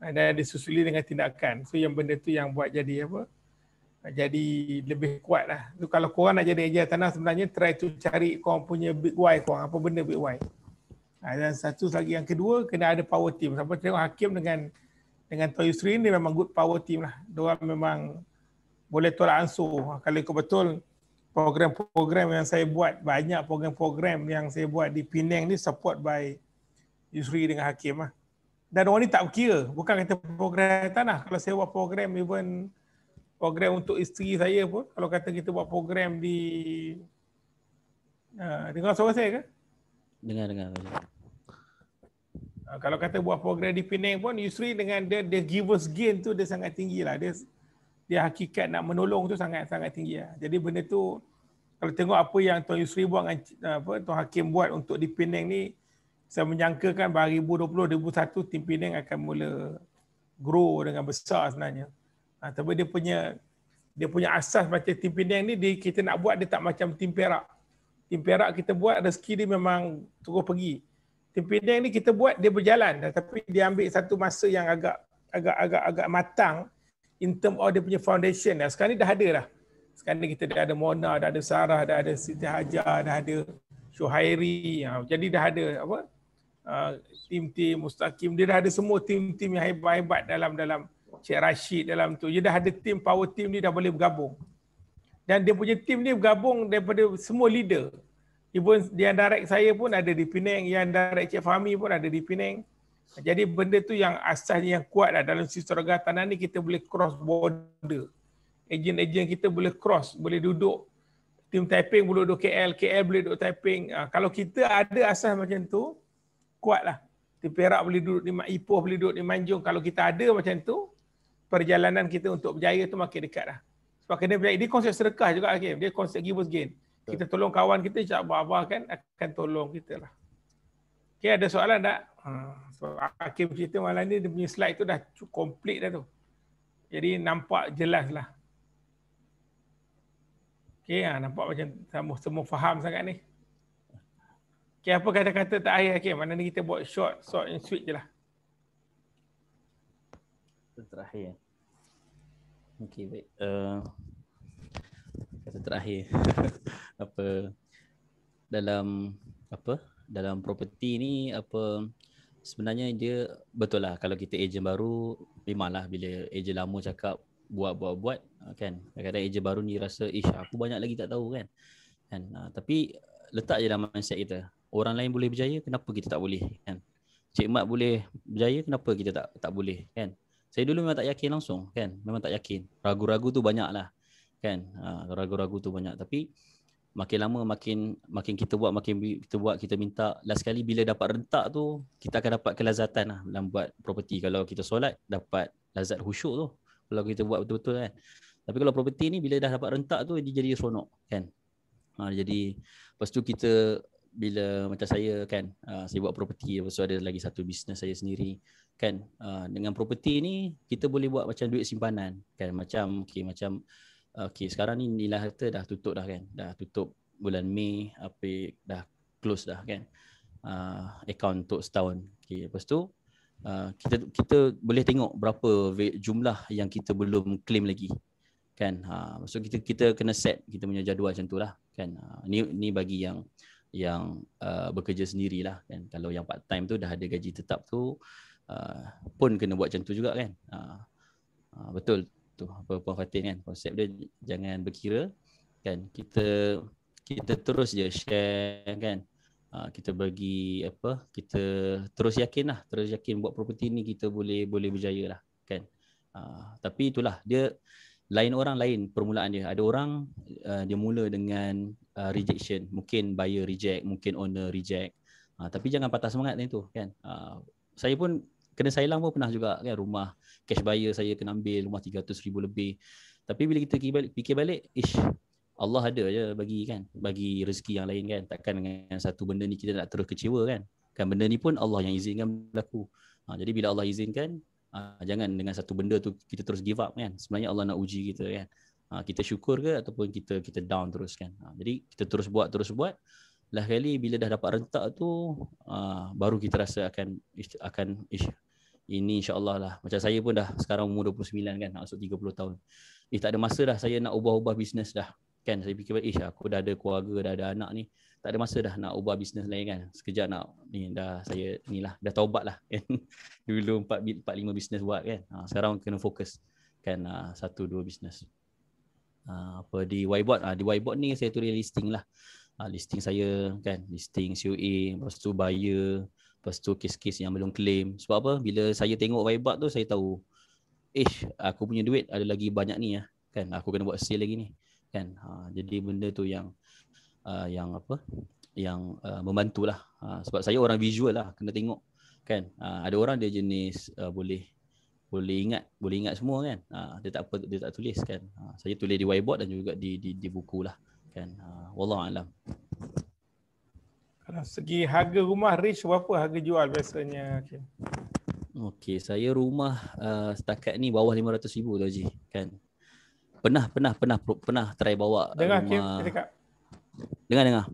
Dan disusuli dengan tindakan. So yang benda tu yang buat jadi apa? Jadi lebih kuat lah. So, kalau korang nak jadi ejen tanah, sebenarnya try to cari korang punya big why korang. Apa benda big why. Dan satu lagi yang kedua, kena ada power team. Sampai tengok Hakim dengan Tuan Yusri ni memang good power team lah. Diorang memang boleh tolak ansur. Kalau ikut betul, program-program yang saya buat, banyak program-program yang saya buat di Penang ni support by Yusri dengan Hakim lah. Dan orang ni tak berkira. Bukan kata program tanah. Kalau saya buat program, even program untuk isteri saya pun, kalau kata kita buat program di dengar suara saya ke? Dengar. Kalau kata buat program di Penang pun, Yusri dengan dia givers gain tu dia sangat tinggi lah. Dia hakikat nak menolong tu sangat-sangat tinggi lah. Jadi benda tu, kalau tengok apa yang Tuan Yusri buat dengan Tuan Hakim buat untuk di Penang ni, saya menyangkakan bahawa 2020-2021 tim Penang akan mula grow dengan besar sebenarnya. Tapi dia punya asas macam tim Penang ni, kita nak buat dia tak macam tim Perak. Tim Perak kita buat rezeki dia memang terus pergi. Tim Penang ni kita buat dia berjalan, tapi dia ambil satu masa yang agak matang in term of dia punya foundation. Sekarang ni dah ada dah. Sekarang ni kita dah ada Mona, dah ada Sarah, dah ada Siti Hajar, dah ada Syuhairi. Jadi dah ada apa? Tim-tim Mustaqim, dia dah ada semua tim-tim yang hebat-hebat dalam Cik Rashid dalam tu. Dia dah ada tim, power team ni dah boleh bergabung. Dan dia punya tim ni bergabung daripada semua leader. Even yang direct saya pun ada di Penang, yang direct Cik Fahmi pun ada di Penang. Jadi benda tu yang asasnya yang kuat lah. Dalam sistem tanah ni kita boleh cross border. Ejen-ejen kita boleh cross, boleh duduk. Tim Taiping boleh duduk KL, KL boleh duduk Taiping. Kalau kita ada asas macam tu, kuat lah. Tim Perak boleh duduk di Ipoh, boleh duduk di Manjung. Kalau kita ada macam tu, perjalanan kita untuk berjaya tu makin dekat lah. Sebab kena berjaya. Dia konsep sedekah juga. Okay? Dia konsep give us gain. Kita tolong kawan kita, insyaAllah Allah kan akan tolong kita lah. Okay, ada soalan tak? So, Hakim cerita malam ni, dia punya slide tu dah komplit dah tu. Jadi nampak jelas lah. Okay, nampak macam semua faham sangat ni. Okay, apa kata-kata tak akhir Hakim? Mana ni kita buat short and sweet je lah. Terakhir. Okay, baik. Kata terakhir. Dalam property ni sebenarnya dia betul lah kalau kita ejen baru memanglah bila ejen lama cakap buat kan, kadang-kadang ejen baru ni rasa aku banyak lagi tak tahu kan. Tapi letak je dalam mindset kita, orang lain boleh berjaya, kenapa kita tak boleh kan? Cik Mat boleh berjaya, kenapa kita tak boleh kan? Saya dulu memang tak yakin langsung kan, memang tak yakin, ragu-ragu tu banyak lah kan. Ragu-ragu tu banyak, tapi makin lama makin kita buat, kita minta. Last kali bila dapat rentak tu, kita akan dapat kelazatan lah dalam buat property. Kalau kita solat dapat lazat khusyuk tu kalau kita buat betul-betul kan. Tapi kalau property ni bila dah dapat rentak tu, dia jadi seronok kan. Jadi lepas tu kita, bila macam saya kan, saya buat property, lepas tu ada lagi satu bisnes saya sendiri kan. Dengan property ni kita boleh buat macam duit simpanan kan. Macam sekarang ni nilai harta dah tutup dah kan. Dah tutup bulan Mei, dah close dah kan. Account untuk setahun. Lepas tu kita boleh tengok berapa jumlah yang kita belum claim lagi kan. Maksud kita kena set kita punya jadual macam tu lah kan. Ni bagi yang bekerja sendirilah kan. Kalau yang part time tu dah ada gaji tetap tu, pun kena buat macam tu juga kan. Betul tu apa Puan Fatin kan, konsep dia jangan berkira kan. Kita terus je share kan. Kita bagi kita terus yakin buat property ni kita boleh berjaya lah kan. Tapi itulah dia, lain orang lain permulaan dia. Ada orang dia mula dengan rejection, mungkin buyer reject, mungkin owner reject. Tapi jangan patah semangat macam tu kan. Saya pun kena sailang pun pernah juga kan. Rumah cash buyer saya kena ambil rumah 300,000 lebih. Tapi bila kita fikir balik, Allah ada je bagi rezeki yang lain kan. Takkan dengan satu benda ni kita nak terus kecewa kan. Kan benda ni pun Allah yang izinkan berlaku. Jadi bila Allah izinkan, jangan dengan satu benda tu kita terus give up kan. Sebenarnya Allah nak uji kita kan. Kita syukur ke ataupun kita down terus kan. Jadi kita terus buat. Lah kali bila dah dapat rentak tu, baru kita rasa akan ini insya-Allah lah. Macam saya pun dah sekarang umur 29 kan, nak masuk 30 tahun. Tak ada masa dah saya nak ubah bisnes dah. Kan saya fikir aku dah ada keluarga, dah ada anak ni. Tak ada masa dah nak ubah bisnes lain kan. Sekejap nak ni dah saya dah taubat lah kan. Dulu 4-5 bisnes buat kan. Sekarang kena fokus kan 1-2 bisnes. Di whiteboard, di whiteboard ni saya tulis listing lah. Listing saya kan, listing COA, lepas tu buyer, lepas tu kes-kes yang belum claim. Sebab apa? Bila saya tengok whiteboard tu, saya tahu aku punya duit ada lagi banyak ni kan. Aku kena buat sale lagi ni kan. Jadi benda tu yang membantulah. Sebab saya orang visual lah, kena tengok kan. Ada orang dia jenis boleh ingat semua kan. Dia tak tulis kan. Saya tulis di whiteboard dan juga di buku lah kan. Wallahu alam. Kalau segi harga rumah range berapa harga jual biasanya? Okey, saya rumah setakat ni bawah 500,000 tu Haji kan. Pernah try bawa dengar rumah. Dengar.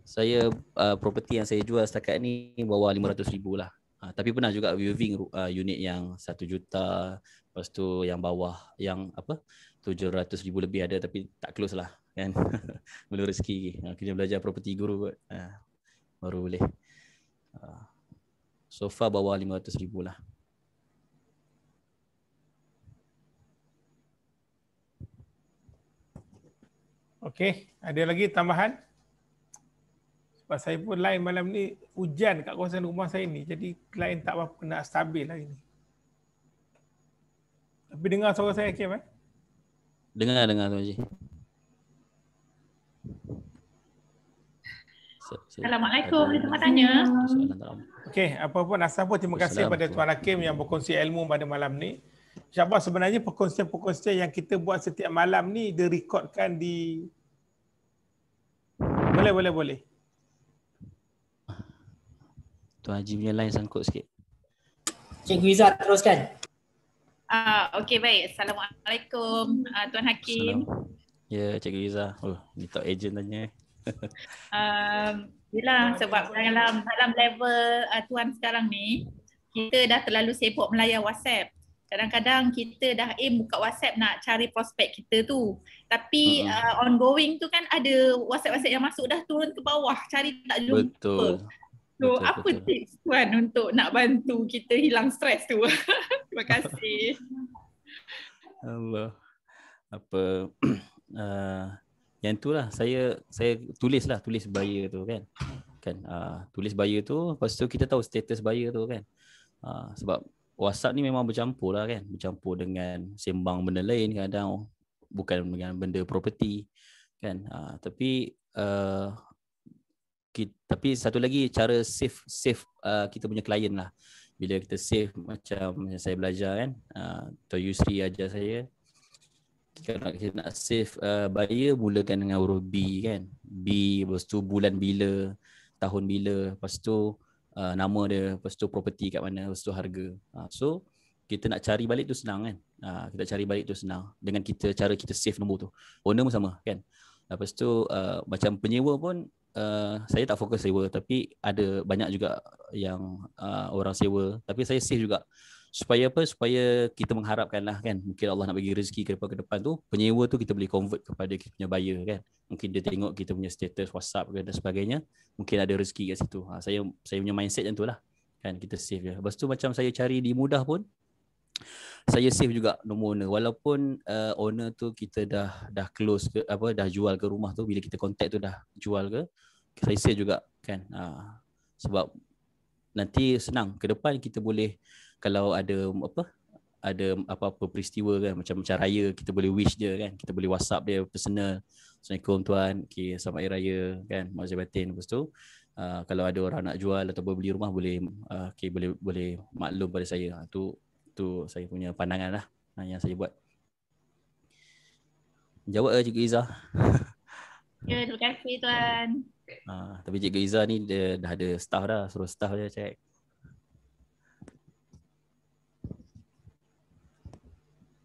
Saya property yang saya jual setakat ni bawah 500,000 lah Tapi pernah juga viewing unit yang 1 juta, lepas tu yang bawah yang 700,000 lebih ada tapi tak close lah kan. Belum rezeki. Kena belajar property guru kot. Baru boleh. So far bawah 500,000 lah. Okey, ada lagi tambahan? Sebab saya pun line malam ni hujan kat kawasan rumah saya ni. Jadi line tak berapa nak stabil hari ni. Tapi dengar suara saya Hakim Dengar Tuan Haji. Assalamualaikum, ada tempat tanya. Okey, apa pun asal pun terima kasih pada Tuan Hakim yang berkongsi ilmu pada malam ni. InsyaAllah sebenarnya perkongsian-perkongsian yang kita buat setiap malam ni direkodkan di... Boleh. Tuan Haji punya line sangkut sikit. Cikgu Izzah teruskan. Okey, baik. Assalamualaikum Tuan Hakim. Ya, Cikgu Izzah. Ni top agent tanya. Yelah, sebab dalam level Tuan sekarang ni, kita dah terlalu sibuk melayan WhatsApp. Kadang-kadang kita dah aim buka WhatsApp nak cari prospek kita tu. Tapi ongoing tu kan ada WhatsApp yang masuk dah turun ke bawah, cari tak jumpa. Betul. So apa tips Tuan untuk nak bantu kita hilang stres tu? Terima kasih. Allah. Yang tu lah saya tulis buyer tu kan. Tulis buyer tu, lepas tu kita tahu status buyer tu kan. Sebab WhatsApp ni memang bercampur lah kan. Bercampur dengan sembang benda lain kadang, bukan dengan benda property kan. Tapi satu lagi cara save kita punya klien lah. Bila kita save macam yang saya belajar kan, Tuan Yusri ajar saya, kalau kita nak save buyer, mulakan dengan huruf B kan. B, lepas tu bulan bila, tahun bila, lepas tu nama dia, lepas tu property kat mana, lepas tu harga. So kita nak cari balik tu senang kan. Kita cari balik tu senang dengan cara kita save nombor tu. Owner pun sama kan. Lepas tu macam penyewa pun, saya tak fokus sewa, tapi ada banyak juga yang orang sewa, tapi saya save juga supaya kita mengharapkan lah kan, mungkin Allah nak bagi rezeki ke depan tu, penyewa tu kita boleh convert kepada kita punya buyer kan. Mungkin dia tengok kita punya status WhatsApp dan sebagainya, mungkin ada rezeki kat situ. Saya punya mindset macam tu lah kan, kita save je. Lepas tu macam saya cari di Mudah pun, saya save juga nombor owner, walaupun owner tu kita dah close ke dah jual ke rumah tu, bila kita contact tu dah jual ke, saya save juga kan. Sebab nanti senang ke depan kita boleh, kalau ada apa-apa peristiwa kan, macam raya, kita boleh wish dia kan, kita boleh WhatsApp dia personal, Assalamualaikum tuan, okey selamat hari raya kan, maaf batin. Lepas tu kalau ada orang nak jual atau beli rumah, boleh boleh maklum pada saya. Tu saya punya pandangan lah yang saya buat. Jawab Cikgu Izzah. Ya, terima kasih Tuan. Tapi Cikgu Izzah ni dia dah ada staff dah, suruh staff dia check.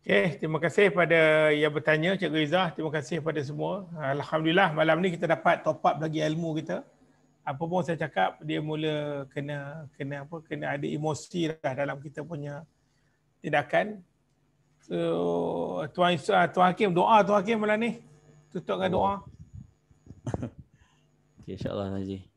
Okay, terima kasih pada yang bertanya Cikgu Izzah. Terima kasih pada semua. Alhamdulillah malam ni kita dapat top up lagi ilmu kita. Apa pun saya cakap, dia mula kena ada emosi dah dalam kita punya tindakan. So Tuan Hakim, doa Tuan Hakim malam ni. Tutup dengan doa. Okay, insya-Allah Haji.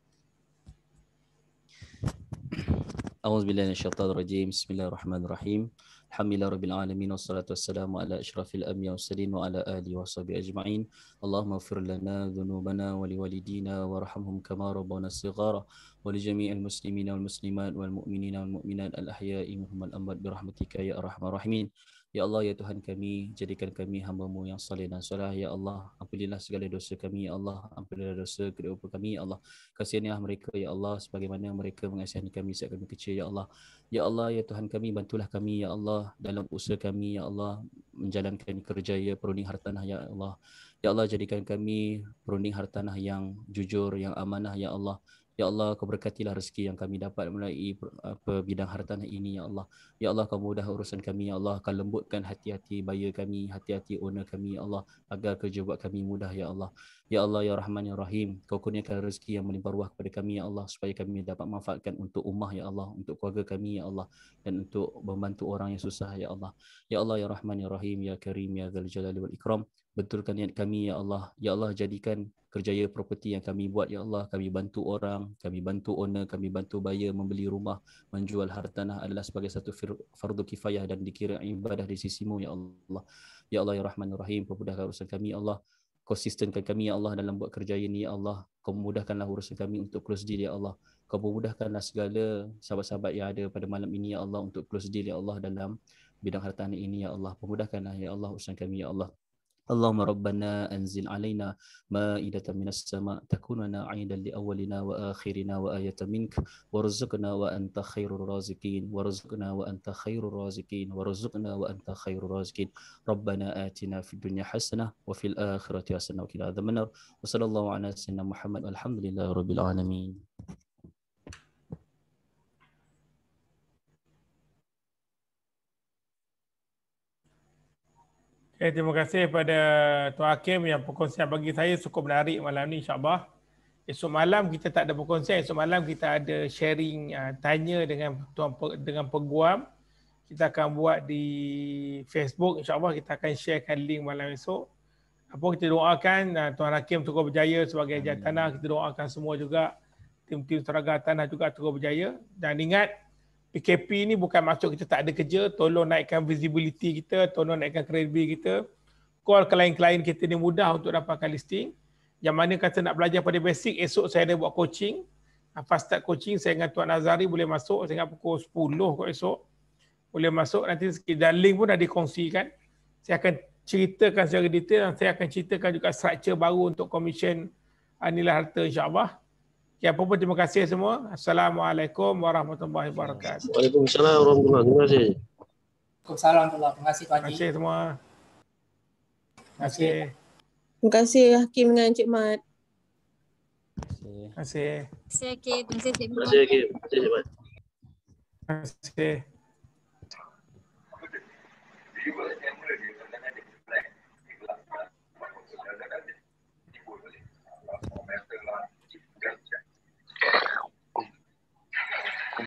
A'udzubillahi minasyaitonir rajim. Bismillahirrahmanirrahim. Alhamdulillah rabbil alamin, wassalatu wassalamu ala asyrafil anbiya'i wassalin wa ala alihi washabihi ajma'in. Allahumma ighfir lana dhunubana wa liwalidina warhamhum kama rabbana shighara wa li jami'il muslimina wal muslimat wal mu'minina wal mu'minat al ahya'i minhum wal amwat bi rahmatika ya arhamar rahimin. Ya Allah, ya Tuhan kami, jadikan kami hamba-Mu yang saleh dan soleh. Ya Allah, ampunilah segala dosa kami. Ya Allah, ampunilah dosa kedua bapa kami. Ya Allah, kasihanilah mereka. Ya Allah, sebagaimana mereka mengasihi kami sejak kami kecil. Ya Allah, ya Allah, ya Tuhan kami, bantulah kami. Ya Allah, dalam usaha kami. Ya Allah, menjalankan kerjaya perunding hartanah. Ya Allah, ya Allah, jadikan kami perunding hartanah yang jujur, yang amanah. Ya Allah, ya Allah, Kau berkatilah rezeki yang kami dapat melalui bidang hartanah ini. Ya Allah, ya Allah, Kau mudah urusan kami. Ya Allah, Kau lembutkan hati-hati buyer kami, hati-hati owner kami. Ya Allah, agar kerja buat kami mudah. Ya Allah, Ya Allah ya Rahman ya Rahim, Kau kurniakan rezeki yang melimpah ruah kepada kami ya Allah, supaya kami dapat manfaatkan untuk ummah ya Allah, untuk keluarga kami ya Allah, dan untuk membantu orang yang susah ya Allah. Ya Allah ya Rahman ya Rahim, ya Karim ya Dzal Jalali wal Ikram, betulkan niat kami ya Allah. Ya Allah, jadikan kerjaya properti yang kami buat ya Allah, kami bantu orang, kami bantu owner, kami bantu buyer membeli rumah, menjual hartanah adalah sebagai satu fardu kifayah dan dikira ibadah di sisimu ya Allah. Ya Allah ya Rahman ya Rahim, permudahkan urusan kami ya Allah. Konsistenkan kami ya Allah dalam buat kerja ini ya Allah. Kau memudahkanlah urusan kami untuk close deal ya Allah. Kau memudahkanlah segala sahabat-sahabat yang ada pada malam ini ya Allah untuk close deal ya Allah dalam bidang hartanah ini ya Allah. Memudahkanlah ya Allah urusan kami ya Allah. Allahumma rabbana anzil alaina ma'idatan minas sama' takunu lana 'aidan li awwalina wa akhirina wa ayatan mink warzuqna wa anta khairur raziqin warzuqna wa anta khairur raziqin warzuqna wa anta khairur raziqin. Rabbana atina fid dunya hasanah wa fil akhirati hasanah wa qina adzabannar. Wa sallallahu ala sayyidina Muhammad walhamdulillahi rabbil alamin. Okay, terima kasih pada Tuan Hakim yang perkongsian bagi saya cukup menarik malam ni, insyaAllah. Esok malam kita tak ada perkongsian, esok malam kita ada sharing tanya dengan peguam. Kita akan buat di Facebook, insyaAllah kita akan sharekan link malam esok. Apa kita doakan Tuan Hakim terus berjaya sebagai jantanah, kita doakan semua juga tim-tim Teraga Tanah juga terus berjaya. Dan ingat, PKP ni bukan maksud kita tak ada kerja, tolong naikkan visibility kita, tolong naikkan kredibiliti kita. Call klien-klien kita ni mudah untuk dapatkan listing. Yang mana kata nak belajar pada basic, esok saya ada buat coaching. Fast start coaching, saya dengan Tuan Azari boleh masuk, saya ingat pukul 10 kot esok. Boleh masuk, nanti dan link pun dah dikongsikan. Saya akan ceritakan secara detail dan saya akan ceritakan juga structure baru untuk komisen nilai harta insyaAllah. Okay, apa pun terima kasih semua. Assalamualaikum warahmatullahi wabarakatuh. Waalaikumsalam warahmatullahi wabarakatuh. Terima kasih. Waalaikumsalam warahmatullahi wabarakatuh. Terima kasih Pak Terima Haji. kasih semua. Terima kasih. Terima kasih Hakim dengan Encik Mat. Terima kasih. Terima kasih Hakim. Terima kasih Cik Terima Mat. kasih, Hakim. Terima kasih, Cik Mat. Terima kasih.